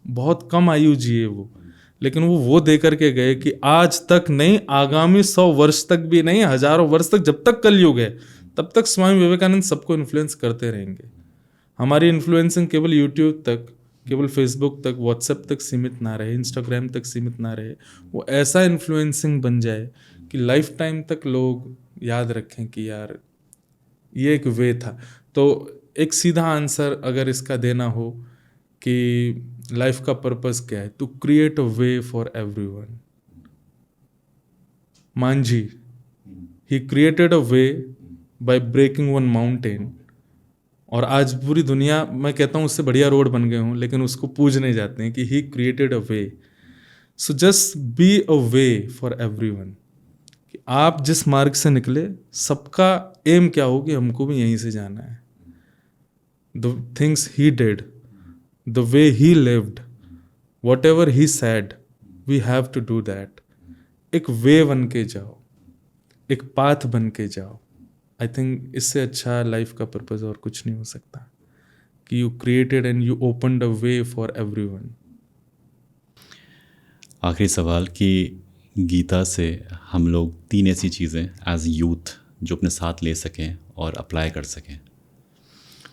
बहुत कम आयु जिए वो, लेकिन वो दे करके गए कि आज तक नहीं, आगामी 100 वर्ष तक भी नहीं, हजारों वर्ष तक, जब तक कलयुग है तब तक स्वामी विवेकानंद सबको इन्फ्लुएंस करते रहेंगे। हमारी इन्फ्लुएंसिंग केवल यूट्यूब तक, केवल फेसबुक तक, व्हाट्सएप तक सीमित ना रहे, इंस्टाग्राम तक सीमित ना रहे। वो ऐसा इन्फ्लुएंसिंग बन जाए कि लाइफ टाइम तक लोग याद रखें कि यार ये एक वे था। तो एक सीधा आंसर अगर इसका देना हो कि लाइफ का पर्पस क्या है, to create a way for everyone. Manjhi, he created a way by breaking one mountain, और आज पूरी दुनिया, मैं कहता हूँ उससे बढ़िया रोड बन गए हों, लेकिन उसको पूजने जाते हैं कि ही created a way. So just be a way for everyone, कि आप जिस मार्ग से निकले सबका एम क्या हो कि हमको भी यहीं से जाना है। The things he did, the way he lived, whatever he said, we have to do that. एक वे बन के जाओ, एक पाथ बन के जाओ। आई थिंक इससे अच्छा लाइफ का पर्पस और कुछ नहीं हो सकता कि you created and you opened a way for everyone. आखिरी सवाल कि गीता से हम लोग 3 ऐसी चीज़ें एज यूथ जो अपने साथ ले सकें और अप्लाई कर सकें।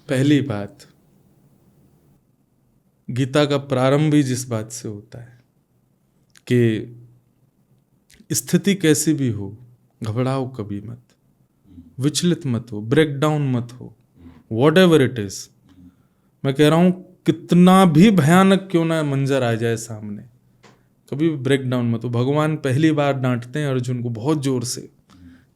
पहली बात, गीता का प्रारंभ ही जिस बात से होता है कि स्थिति कैसी भी हो घबराओ कभी मत, विचलित मत हो, ब्रेक डाउन मत हो, वॉट एवर इट इज। मैं कह रहा हूं कितना भी भयानक क्यों ना मंजर आ जाए सामने, कभी भी ब्रेक डाउन मत हो। भगवान पहली बार डांटते हैं अर्जुन को बहुत जोर से,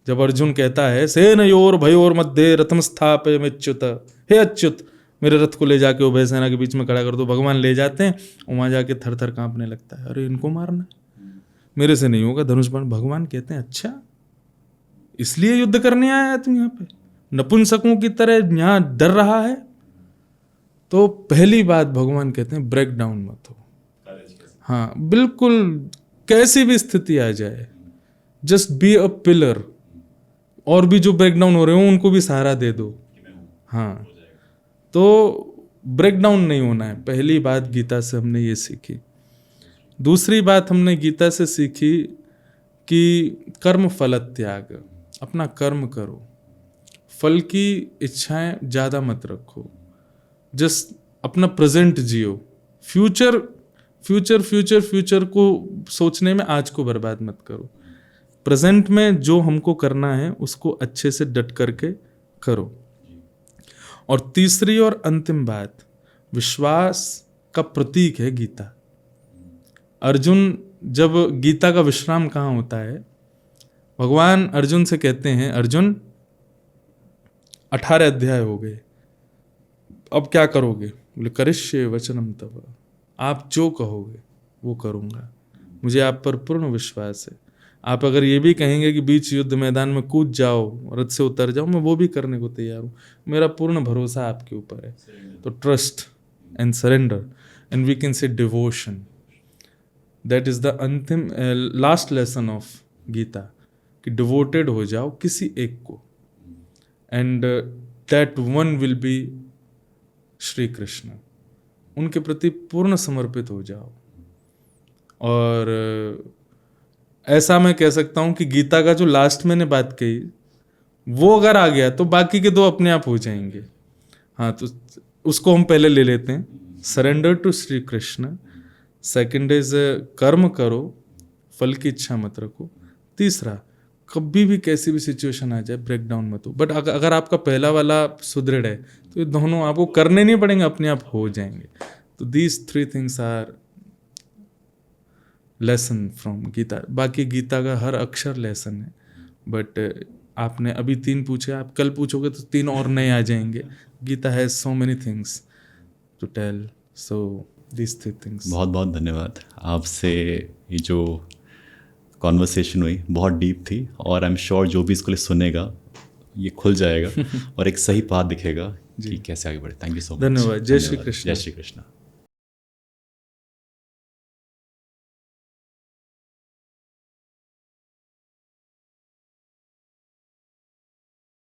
जब अर्जुन कहता है सेनयोर भयोर मध्य रथम स्थापयमेच्युत, हे अच्युत मेरे रथ को ले जाके उभय सेना के बीच में खड़ा कर दो। भगवान ले जाते हैं और वहाँ जाके थर थर कांपने लगता है, अरे इनको मारना है, मेरे से नहीं होगा धनुष बाण। भगवान कहते हैं अच्छा इसलिए युद्ध करने आया है तुम यहाँ पे, नपुंसकों की तरह यहाँ डर रहा है। तो पहली बात भगवान कहते हैं ब्रेक डाउन मत हो। हाँ बिल्कुल, कैसी भी स्थिति आ जाए जस्ट बी अ पिलर, और भी जो ब्रेक डाउन हो रहे हो उनको भी सहारा दे दो। हाँ, तो ब्रेक डाउन नहीं होना है। पहली बात गीता से हमने ये सीखी। दूसरी बात हमने गीता से सीखी कि कर्म फल त्याग, अपना कर्म करो, फल की इच्छाएं ज़्यादा मत रखो, जस्ट अपना प्रेजेंट जियो। फ्यूचर फ्यूचर फ्यूचर फ्यूचर को सोचने में आज को बर्बाद मत करो। प्रेजेंट में जो हमको करना है उसको अच्छे से डट करके करो। और तीसरी और अंतिम बात, विश्वास का प्रतीक है गीता। अर्जुन, जब गीता का विश्राम कहाँ होता है, भगवान अर्जुन से कहते हैं, अर्जुन 18 अध्याय हो गए, अब क्या करोगे? बोले करिष्ये वचनम तव, आप जो कहोगे वो करूँगा, मुझे आप पर पूर्ण विश्वास है। आप अगर ये भी कहेंगे कि बीच युद्ध मैदान में कूद जाओ, रथ से उतर जाओ, मैं वो भी करने को तैयार हूँ। मेरा पूर्ण भरोसा आपके ऊपर है। तो trust and surrender and we can say devotion, that is the अंतिम लास्ट लेसन ऑफ गीता, कि डिवोटेड हो जाओ किसी एक को, and that one will be Shri Krishna. उनके प्रति पूर्ण समर्पित हो जाओ। और ऐसा मैं कह सकता हूँ कि गीता का जो लास्ट मैंने बात कही, वो अगर आ गया तो बाकी के दो अपने आप हो जाएंगे। हाँ, तो उसको हम पहले ले लेते हैं, surrender to Shri Krishna. Second is कर्म करो, फल की इच्छा मत रखो। तीसरा, कभी भी कैसी भी सिचुएशन आ जाए ब्रेक डाउन मत हो। बट अगर आपका पहला वाला सुदृढ़ है तो ये दोनों आपको करने नहीं पड़ेंगे, अपने आप हो जाएंगे। तो these 3 things are lesson from Gita. बाकी गीता का हर अक्षर लेसन है, बट आपने अभी 3 पूछे, आप कल पूछोगे तो 3 और नए आ जाएंगे। Gita has so many things to tell, so these 3 things. बहुत बहुत धन्यवाद। आपसे ये जो कॉन्वर्सेशन हुई बहुत डीप थी, और आई एम श्योर जो भी इसको सुनेगा ये खुल जाएगा और एक सही पाथ दिखेगा कि कैसे आगे बढ़े। Thank you so much. धन्यवाद। जय श्री कृष्ण। जय श्री कृष्ण।